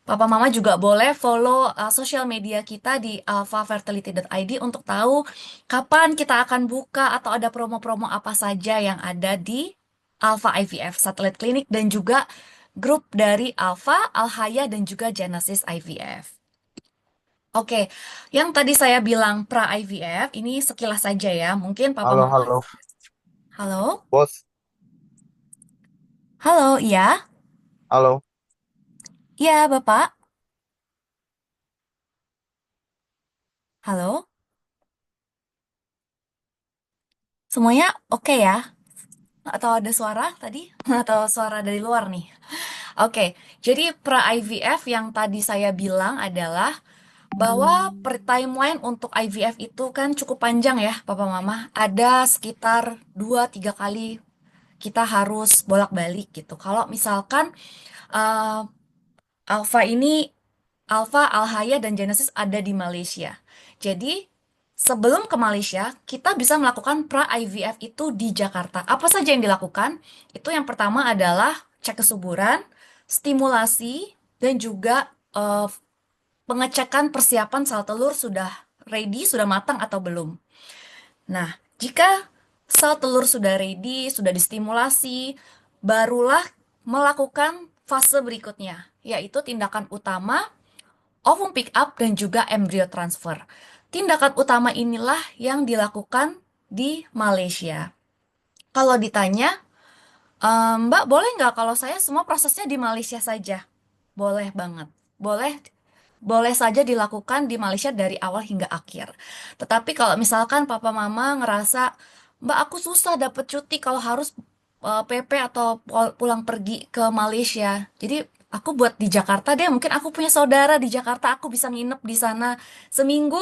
Papa Mama juga boleh follow sosial media kita di alphafertility.id untuk tahu kapan kita akan buka atau ada promo-promo apa saja yang ada di Alpha IVF Satellite Clinic dan juga grup dari Alpha, Alhaya, dan juga Genesis IVF. Oke, yang tadi saya bilang pra IVF ini sekilas saja ya. Mungkin Papa Halo, Mama. halo, Halo? bos. Halo, iya? Halo. Iya, Bapak. Halo? Semuanya oke ya? Atau ada suara tadi? Atau suara dari luar nih? Oke, jadi pra IVF yang tadi saya bilang adalah bahwa per timeline untuk IVF itu kan cukup panjang ya, Papa Mama. Ada sekitar 2-3 kali kita harus bolak-balik gitu. Kalau misalkan eh, Alpha ini, Alpha, Alhaya, dan Genesis ada di Malaysia. Jadi, sebelum ke Malaysia, kita bisa melakukan pra-IVF itu di Jakarta. Apa saja yang dilakukan? Itu yang pertama adalah cek kesuburan, stimulasi, dan juga pengecekan persiapan sel telur sudah ready, sudah matang atau belum. Nah, jika sel telur sudah ready, sudah distimulasi, barulah melakukan fase berikutnya, yaitu tindakan utama, ovum pick up, dan juga embryo transfer. Tindakan utama inilah yang dilakukan di Malaysia. Kalau ditanya, Mbak, boleh nggak kalau saya semua prosesnya di Malaysia saja? Boleh banget. Boleh, boleh saja dilakukan di Malaysia dari awal hingga akhir. Tetapi kalau misalkan papa mama ngerasa, Mbak, aku susah dapet cuti kalau harus PP atau pulang pergi ke Malaysia. Jadi aku buat di Jakarta deh. Mungkin aku punya saudara di Jakarta, aku bisa nginep di sana seminggu.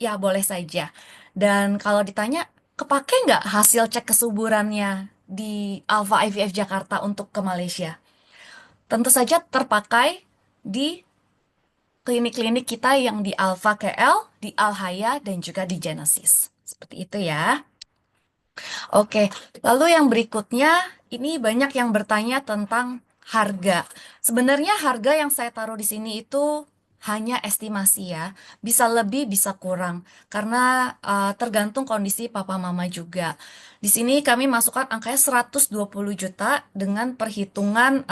Ya boleh saja. Dan kalau ditanya, kepake nggak hasil cek kesuburannya di Alpha IVF Jakarta untuk ke Malaysia? Tentu saja terpakai di klinik-klinik kita yang di Alpha KL, di Alhaya, dan juga di Genesis. Seperti itu ya. Oke, lalu yang berikutnya, ini banyak yang bertanya tentang harga. Sebenarnya harga yang saya taruh di sini itu hanya estimasi ya, bisa lebih, bisa kurang, karena tergantung kondisi papa mama juga. Di sini kami masukkan angkanya 120 juta dengan perhitungan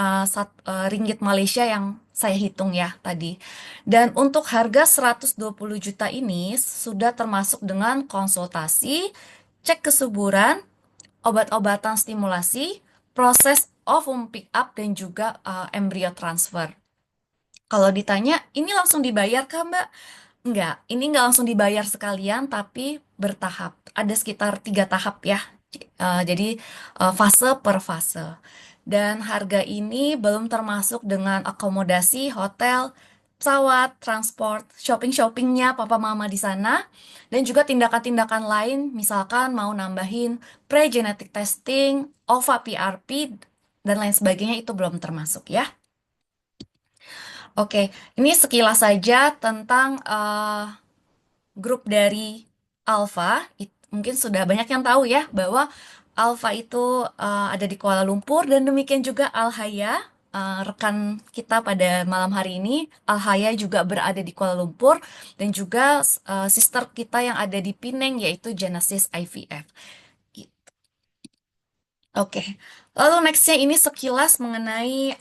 ringgit Malaysia yang saya hitung ya tadi. Dan untuk harga 120 juta ini sudah termasuk dengan konsultasi, cek kesuburan, obat-obatan stimulasi, proses ovum pick up, dan juga embryo transfer. Kalau ditanya, ini langsung dibayar kah Mbak? Enggak, ini nggak langsung dibayar sekalian, tapi bertahap. Ada sekitar 3 tahap ya. Jadi fase per fase. Dan harga ini belum termasuk dengan akomodasi, hotel, pesawat, transport, shopping-shoppingnya papa mama di sana, dan juga tindakan-tindakan lain, misalkan mau nambahin pre-genetic testing, OVA PRP, dan lain sebagainya itu belum termasuk ya. Oke, ini sekilas saja tentang grup dari Alpha. Mungkin sudah banyak yang tahu ya bahwa Alfa itu ada di Kuala Lumpur dan demikian juga Alhaya, rekan kita pada malam hari ini. Alhaya juga berada di Kuala Lumpur dan juga sister kita yang ada di Pineng yaitu Genesis IVF. Oke, lalu nextnya ini sekilas mengenai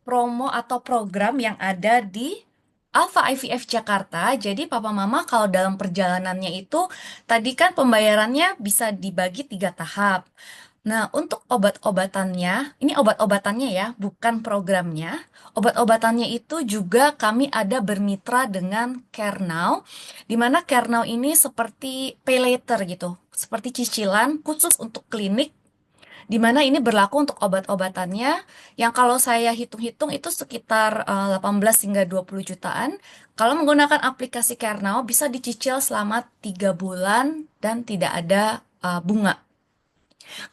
promo atau program yang ada di Alpha IVF Jakarta. Jadi Papa Mama kalau dalam perjalanannya itu tadi kan pembayarannya bisa dibagi 3 tahap. Nah, untuk obat-obatannya, ini obat-obatannya ya, bukan programnya. Obat-obatannya itu juga kami ada bermitra dengan CareNow, di mana CareNow ini seperti pay later gitu, seperti cicilan khusus untuk klinik di mana ini berlaku untuk obat-obatannya yang kalau saya hitung-hitung itu sekitar 18 hingga 20 jutaan. Kalau menggunakan aplikasi CareNow bisa dicicil selama 3 bulan dan tidak ada bunga.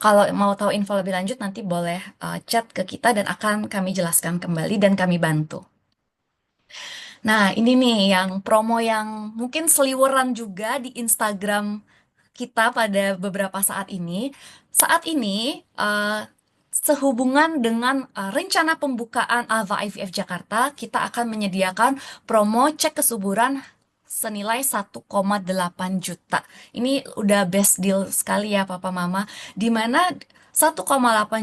Kalau mau tahu info lebih lanjut nanti boleh chat ke kita dan akan kami jelaskan kembali dan kami bantu. Nah, ini nih yang promo yang mungkin seliweran juga di Instagram kita pada beberapa saat ini. Saat ini, sehubungan dengan rencana pembukaan Alpha IVF Jakarta, kita akan menyediakan promo cek kesuburan senilai 1,8 juta. Ini udah best deal sekali ya Papa Mama, di mana 1,8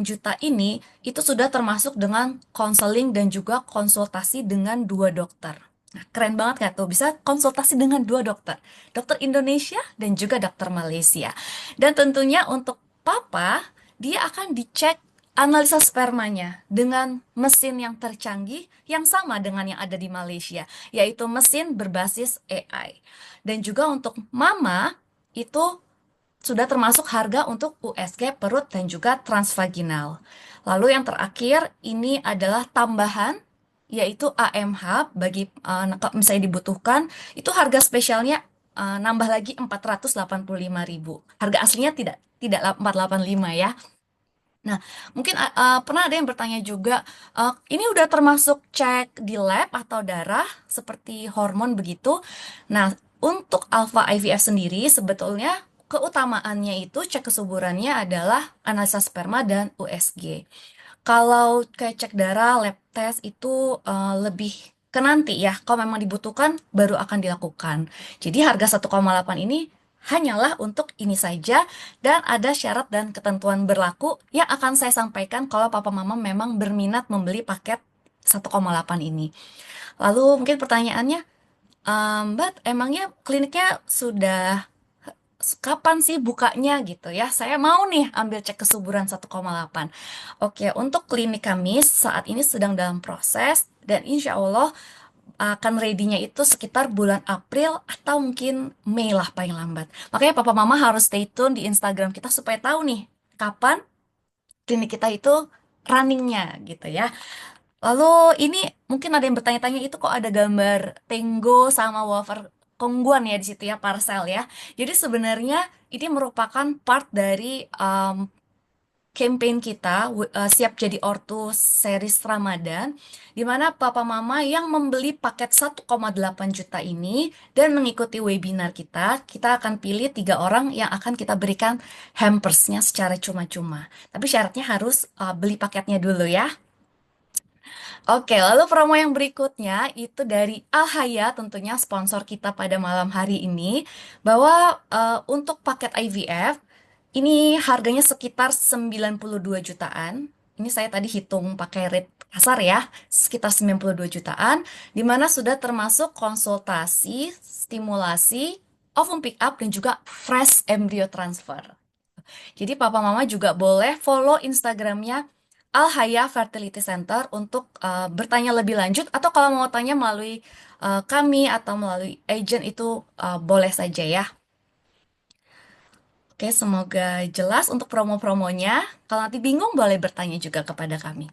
juta ini itu sudah termasuk dengan konseling dan juga konsultasi dengan 2 dokter. Nah, keren banget gak tuh? Bisa konsultasi dengan 2 dokter. Dokter Indonesia dan juga dokter Malaysia. Dan tentunya untuk papa, dia akan dicek analisa spermanya dengan mesin yang tercanggih yang sama dengan yang ada di Malaysia, yaitu mesin berbasis AI. Dan juga untuk mama, itu sudah termasuk harga untuk USG perut dan juga transvaginal. Lalu yang terakhir ini adalah tambahan yaitu AMH bagi kalau misalnya dibutuhkan itu harga spesialnya nambah lagi 485.000. Harga aslinya tidak 485 ya. Nah, mungkin pernah ada yang bertanya juga, ini udah termasuk cek di lab atau darah seperti hormon begitu. Nah, untuk Alpha IVF sendiri sebetulnya keutamaannya itu cek kesuburannya adalah analisa sperma dan USG. Kalau kayak cek darah, lab test itu lebih ke nanti ya. Kalau memang dibutuhkan baru akan dilakukan. Jadi harga 1,8 ini hanyalah untuk ini saja dan ada syarat dan ketentuan berlaku yang akan saya sampaikan kalau papa mama memang berminat membeli paket 1,8 ini. Lalu mungkin pertanyaannya, Mbak, emangnya kliniknya sudah kapan sih bukanya gitu ya? Saya mau nih ambil cek kesuburan 1,8. Oke, untuk klinik kami saat ini sedang dalam proses dan insya Allah akan ready-nya itu sekitar bulan April atau mungkin Mei lah paling lambat. Makanya papa mama harus stay tune di Instagram kita supaya tahu nih kapan klinik kita itu runningnya gitu ya. Lalu ini mungkin ada yang bertanya-tanya itu kok ada gambar Tenggo sama wafer Kongguan ya di situ ya parcel ya. Jadi sebenarnya ini merupakan part dari campaign kita siap jadi ortu series Ramadan di mana papa mama yang membeli paket 1,8 juta ini dan mengikuti webinar kita akan pilih 3 orang yang akan kita berikan hampersnya secara cuma-cuma. Tapi syaratnya harus beli paketnya dulu ya. Oke, lalu promo yang berikutnya itu dari Alhaya, tentunya sponsor kita pada malam hari ini, bahwa untuk paket IVF, ini harganya sekitar 92 jutaan. Ini saya tadi hitung pakai rate kasar ya, sekitar 92 jutaan, di mana sudah termasuk konsultasi, stimulasi, ovum pick up, dan juga fresh embryo transfer. Jadi papa mama juga boleh follow Instagramnya Alhaya Fertility Center untuk bertanya lebih lanjut atau kalau mau tanya melalui kami atau melalui agent itu boleh saja ya. Oke, semoga jelas untuk promo-promonya. Kalau nanti bingung boleh bertanya juga kepada kami.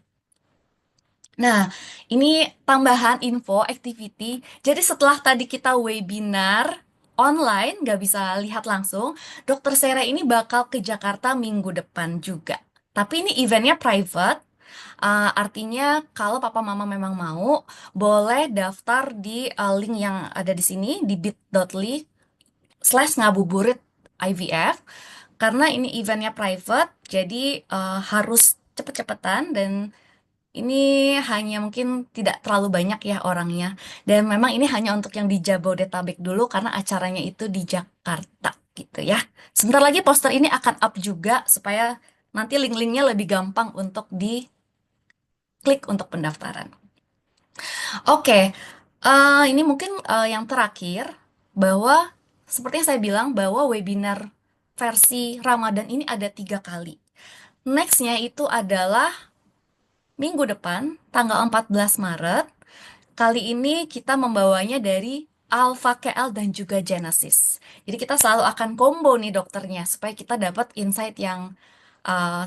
Nah, ini tambahan info activity. Jadi setelah tadi kita webinar online, nggak bisa lihat langsung, Dokter Sera ini bakal ke Jakarta minggu depan juga. Tapi ini eventnya private, artinya kalau papa mama memang mau, boleh daftar di link yang ada di sini, di bit.ly/ngabuburit IVF. karena ini eventnya private, jadi harus cepet-cepetan dan ini hanya mungkin tidak terlalu banyak ya orangnya. Dan memang ini hanya untuk yang di Jabodetabek dulu karena acaranya itu di Jakarta gitu ya. Sebentar lagi poster ini akan up juga supaya nanti link-linknya lebih gampang untuk diklik untuk pendaftaran. Oke, ini mungkin yang terakhir bahwa seperti yang saya bilang bahwa webinar versi Ramadan ini ada 3 kali. Nextnya itu adalah minggu depan, tanggal 14 Maret. Kali ini kita membawanya dari Alpha KL dan juga Genesis. Jadi kita selalu akan combo nih dokternya supaya kita dapat insight yang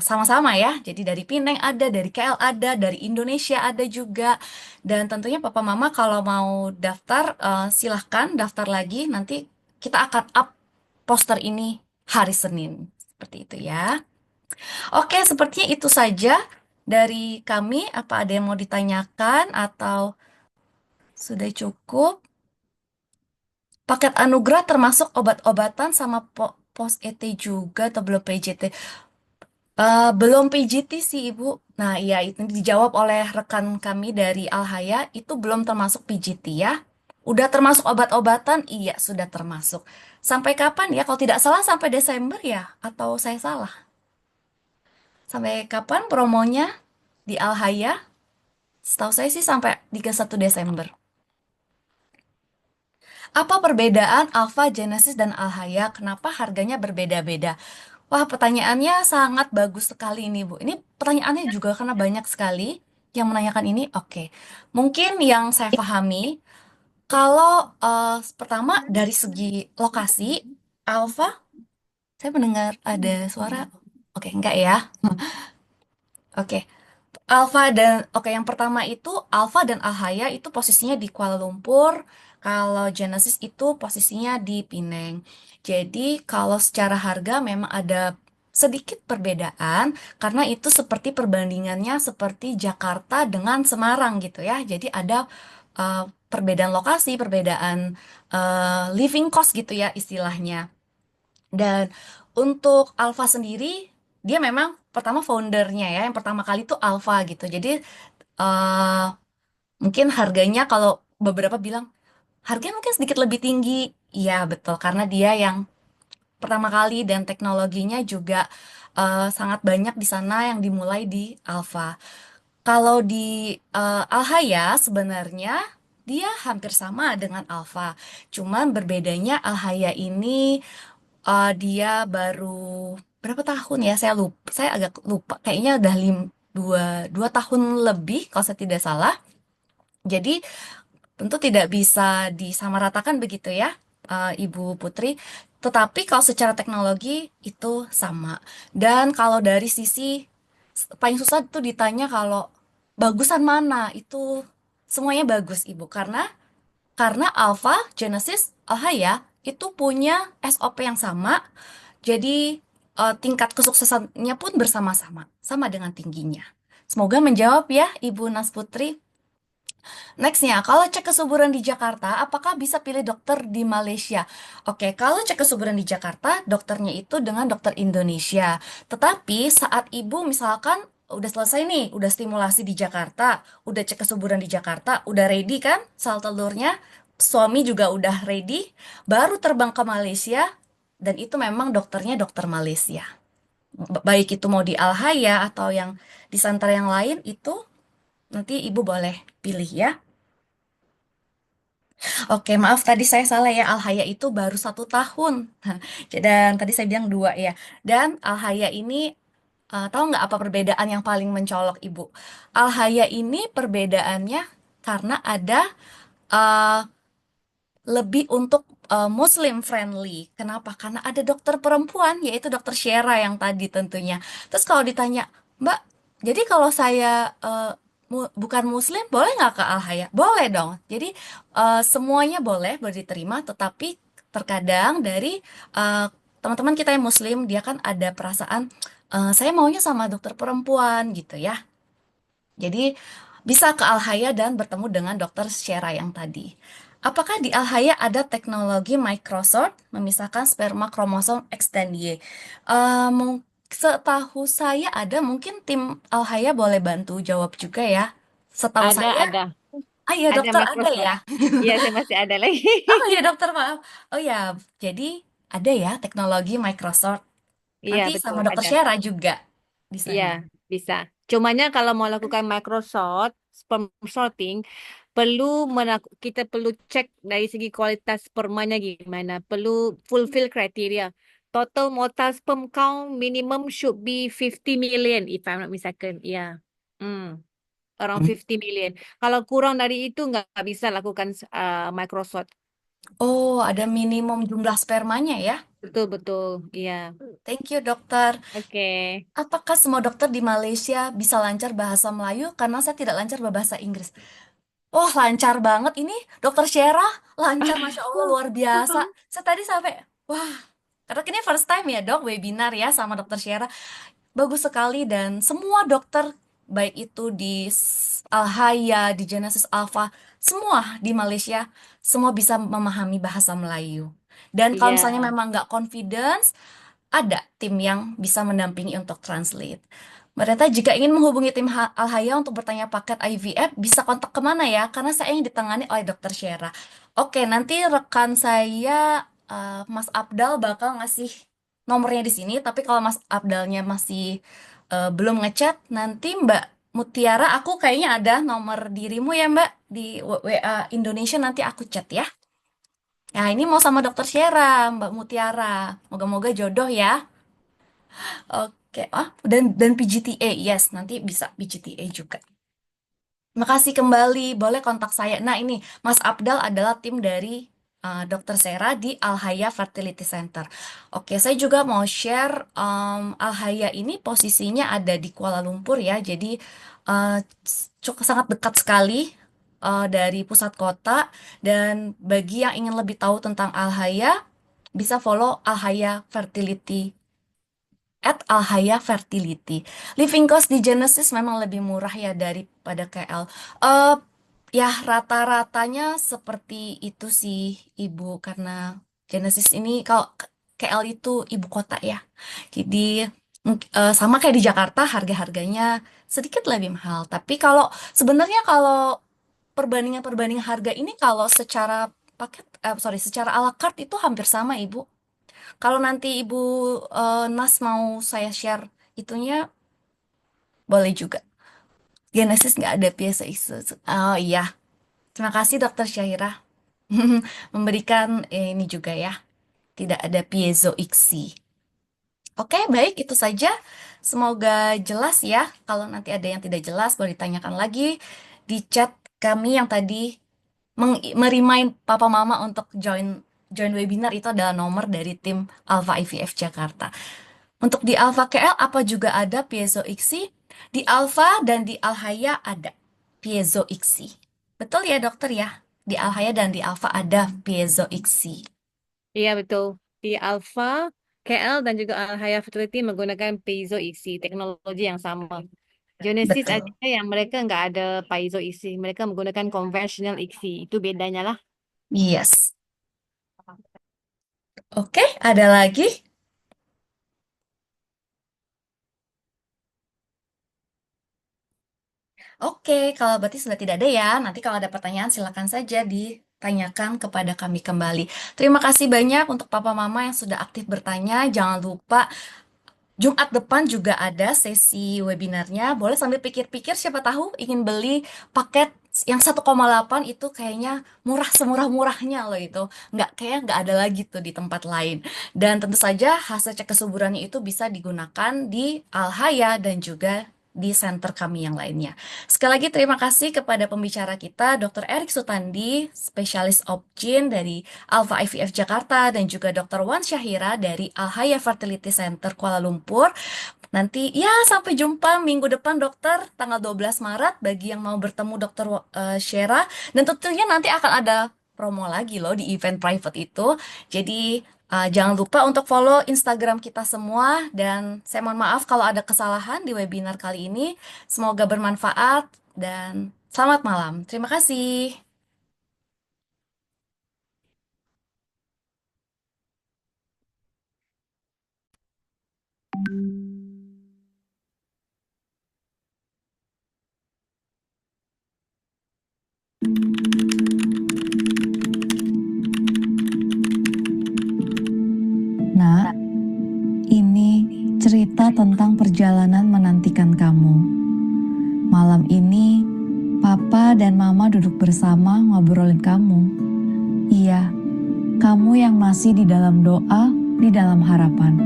sama-sama ya. Jadi dari Pineng ada, dari KL ada, dari Indonesia ada juga. Dan tentunya Papa Mama kalau mau daftar, silahkan daftar lagi. Nanti kita akan up poster ini hari Senin. Seperti itu ya. Oke, sepertinya itu saja dari kami. Apa ada yang mau ditanyakan atau sudah cukup? Paket anugerah termasuk obat-obatan sama pos ET juga atau belum PJT? Belum PJT sih Ibu. Nah iya itu dijawab oleh rekan kami dari Alhaya itu belum termasuk PJT ya. Udah termasuk obat-obatan? Iya sudah termasuk. Sampai kapan ya? Kalau tidak salah sampai Desember ya? Atau saya salah? Sampai kapan promonya di Alhaya? Setahu saya sih sampai 31 Desember. Apa perbedaan Alpha, Genesis, dan Alhaya? Kenapa harganya berbeda-beda? Wah, pertanyaannya sangat bagus sekali ini, Bu. Ini pertanyaannya juga karena banyak sekali yang menanyakan ini. Oke, mungkin yang saya pahami, kalau pertama dari segi lokasi, Alpha, saya mendengar ada suara. Oke, enggak ya? Oke, yang pertama itu Alfa dan Alhaya itu posisinya di Kuala Lumpur. Kalau Genesis itu posisinya di Pineng. Jadi kalau secara harga memang ada sedikit perbedaan karena itu seperti perbandingannya seperti Jakarta dengan Semarang gitu ya. Jadi ada perbedaan lokasi, perbedaan living cost gitu ya istilahnya. Dan untuk Alfa sendiri, dia memang pertama foundernya ya, yang pertama kali itu Alfa gitu. Jadi eh, mungkin harganya kalau beberapa bilang harganya mungkin sedikit lebih tinggi. Iya betul, karena dia yang pertama kali dan teknologinya juga sangat banyak di sana yang dimulai di Alfa. Kalau di Alhaya sebenarnya dia hampir sama dengan Alfa. Cuman berbedanya Alhaya ini dia baru berapa tahun ya? Saya agak lupa. Kayaknya udah dua tahun lebih kalau saya tidak salah. Jadi tentu tidak bisa disamaratakan begitu ya, Ibu Putri. Tetapi kalau secara teknologi itu sama. Dan kalau dari sisi paling susah itu ditanya kalau bagusan mana, itu semuanya bagus Ibu. Karena Alpha, Genesis, Alhaya itu punya SOP yang sama. Jadi tingkat kesuksesannya pun bersama-sama, sama dengan tingginya. Semoga menjawab ya Ibu Nas Putri. Nextnya, kalau cek kesuburan di Jakarta, apakah bisa pilih dokter di Malaysia? Oke, kalau cek kesuburan di Jakarta, dokternya itu dengan dokter Indonesia. Tetapi saat ibu misalkan udah selesai nih, udah stimulasi di Jakarta, udah cek kesuburan di Jakarta, udah ready kan sel telurnya, suami juga udah ready, baru terbang ke Malaysia, dan itu memang dokternya dokter Malaysia. Baik itu mau di Alhaya atau yang di Santar yang lain, itu nanti ibu boleh pilih ya. Oke, maaf tadi saya salah ya. Alhaya itu baru 1 tahun. Dan tadi saya bilang 2 ya. Dan Alhaya ini, tahu nggak apa perbedaan yang paling mencolok Ibu? Alhaya ini perbedaannya karena ada eh, lebih untuk Muslim friendly. Kenapa? Karena ada dokter perempuan, yaitu dokter Shera yang tadi tentunya. Terus kalau ditanya, Mbak, jadi kalau saya bukan Muslim, boleh nggak ke Al-Haya? Boleh dong. Jadi semuanya boleh diterima, tetapi terkadang dari eh, teman-teman kita yang Muslim, dia kan ada perasaan, saya maunya sama dokter perempuan gitu ya. Jadi bisa ke Al-Haya dan bertemu dengan dokter Shera yang tadi. Apakah di Alhaya ada teknologi Microsoft memisahkan sperma kromosom X dan Y? Setahu saya ada, mungkin tim Alhaya boleh bantu jawab juga ya. Setahu Ada, saya, ada. ah ya Ada dokter ada ya. Microsoft. Iya, saya masih ada lagi. Oh ya dokter maaf. Oh ya, jadi ada ya teknologi Microsoft. Iya, Nanti sama betul, dokter ada. Syara juga di Iya, sana. bisa. Cumanya kalau mau lakukan Microsoft sperm sorting, kita perlu cek dari segi kualitas spermanya gimana. Perlu fulfill kriteria. Total mortal sperm count minimum should be 50 million if I'm not mistaken. Iya. Hmm, around Hmm. 50 million. Kalau kurang dari itu nggak bisa lakukan Microsoft. Oh, ada minimum jumlah spermanya ya. Betul, betul. Iya. Thank you dokter. Oke. Apakah semua dokter di Malaysia bisa lancar bahasa Melayu? Karena saya tidak lancar berbahasa Inggris. Oh, lancar banget ini. Dokter Syera, lancar, Masya Allah, luar biasa. Saya tadi sampai, wah, karena ini first time ya dok, webinar ya sama dokter Syera. Bagus sekali dan semua dokter, baik itu di Alhaya, di Genesis Alpha, semua di Malaysia, semua bisa memahami bahasa Melayu. Dan kalau misalnya Iya. memang nggak confidence, ada tim yang bisa mendampingi untuk translate. Mereka jika ingin menghubungi tim Alhaya untuk bertanya paket IVF, bisa kontak kemana ya? Karena saya yang ditangani oleh Dokter Syera. Oke, nanti rekan saya, Mas Abdal bakal ngasih nomornya di sini. Tapi kalau Mas Abdalnya masih belum ngechat, nanti Mbak Mutiara, aku kayaknya ada nomor dirimu ya Mbak di WA Indonesia, nanti aku chat ya. Nah, ini mau sama Dokter Syera, Mbak Mutiara. Moga-moga jodoh ya. Oke, dan PGTA, yes, nanti bisa PGTA juga. Makasih kembali, boleh kontak saya. Nah, ini Mas Abdal adalah tim dari Dokter Sera di Alhaya Fertility Center. Oke, saya juga mau share Alhaya ini posisinya ada di Kuala Lumpur ya, jadi cukup sangat dekat sekali dari pusat kota. Dan bagi yang ingin lebih tahu tentang Alhaya, bisa follow Alhaya Fertility @Alhaya Fertility. Living cost di Genesis memang lebih murah ya daripada KL. Eh ya rata-ratanya seperti itu sih Ibu, karena Genesis ini kalau KL itu ibu kota ya. Jadi sama kayak di Jakarta, harga-harganya sedikit lebih mahal. Tapi kalau sebenarnya kalau perbandingan-perbandingan harga ini, kalau secara paket, sorry, secara ala carte itu hampir sama Ibu. Kalau nanti Ibu Nas mau saya share itunya, boleh juga. Genesis nggak ada piezo isu. Oh iya, terima kasih Dokter Syahira memberikan ini juga ya. Tidak ada piezo iksi. Oke, baik itu saja. Semoga jelas ya. Kalau nanti ada yang tidak jelas, boleh ditanyakan lagi di chat kami yang tadi merimain Papa Mama untuk join join webinar. Itu adalah nomor dari tim Alpha IVF Jakarta. Untuk di Alpha KL apa juga ada piezo iksi? Di Alpha dan di Alhaya ada piezo iksi. Betul ya dokter ya? Di Alhaya dan di Alpha ada piezo iksi. Iya betul. Di Alpha, KL dan juga Alhaya Fertility menggunakan piezo isi teknologi yang sama. Genesis aja Betul. yang mereka nggak ada piezo isi, mereka menggunakan conventional iksi. Itu bedanya lah. Yes. Oke, ada lagi? Oke, kalau berarti sudah tidak ada ya. Nanti kalau ada pertanyaan silakan saja ditanyakan kepada kami kembali. Terima kasih banyak untuk Papa Mama yang sudah aktif bertanya. Jangan lupa Jumat depan juga ada sesi webinarnya. Boleh sambil pikir-pikir, siapa tahu ingin beli paket yang 1,8 itu, kayaknya murah semurah-murahnya loh itu. Nggak ada lagi tuh di tempat lain. Dan tentu saja hasil cek kesuburannya itu bisa digunakan di Alhaya dan juga di center kami yang lainnya. Sekali lagi terima kasih kepada pembicara kita, Dr. Erik Sutandi, spesialis Obgyn dari Alpha IVF Jakarta, dan juga Dr. Wan Syahira dari Alhaya Fertility Center Kuala Lumpur. Nanti ya sampai jumpa minggu depan dokter, tanggal 12 Maret bagi yang mau bertemu dokter Syera. Dan tentunya nanti akan ada promo lagi loh di event private itu. Jadi jangan lupa untuk follow Instagram kita semua. Dan saya mohon maaf kalau ada kesalahan di webinar kali ini. Semoga bermanfaat dan selamat malam. Terima kasih. cerita tentang perjalanan menantikan kamu. Malam ini, Papa dan Mama duduk bersama ngobrolin kamu. Iya, kamu yang masih di dalam doa, di dalam harapan.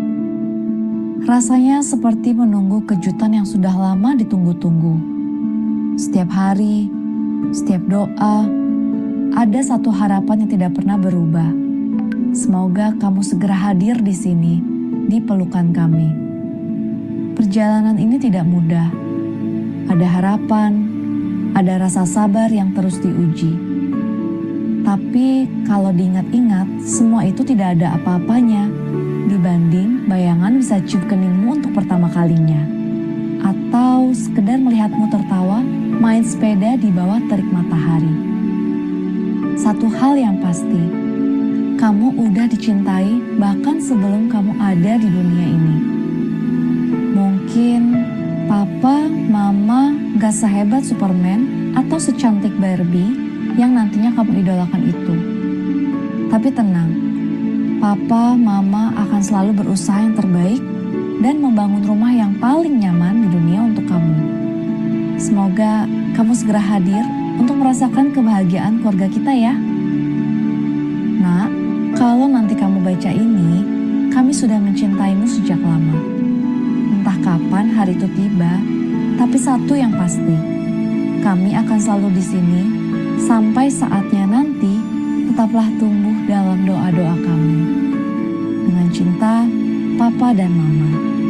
Rasanya seperti menunggu kejutan yang sudah lama ditunggu-tunggu. Setiap hari, setiap doa, ada satu harapan yang tidak pernah berubah. Semoga kamu segera hadir di sini, di pelukan kami. Perjalanan ini tidak mudah. Ada harapan, ada rasa sabar yang terus diuji. Tapi kalau diingat-ingat, semua itu tidak ada apa-apanya dibanding bayangan bisa cium keningmu untuk pertama kalinya. Atau sekedar melihatmu tertawa main sepeda di bawah terik matahari. Satu hal yang pasti, kamu udah dicintai bahkan sebelum kamu ada di dunia ini. Mungkin Papa, Mama gak sehebat Superman atau secantik Barbie yang nantinya kamu idolakan itu. Tapi tenang, Papa, Mama akan selalu berusaha yang terbaik dan membangun rumah yang paling nyaman di dunia untuk kamu. Semoga kamu segera hadir untuk merasakan kebahagiaan keluarga kita ya. Nak, kalau nanti kamu baca ini, kami sudah mencintaimu sejak lama. Entah kapan hari itu tiba, tapi satu yang pasti, kami akan selalu di sini sampai saatnya nanti. Tetaplah tumbuh dalam doa-doa kami. Dengan cinta, Papa dan Mama.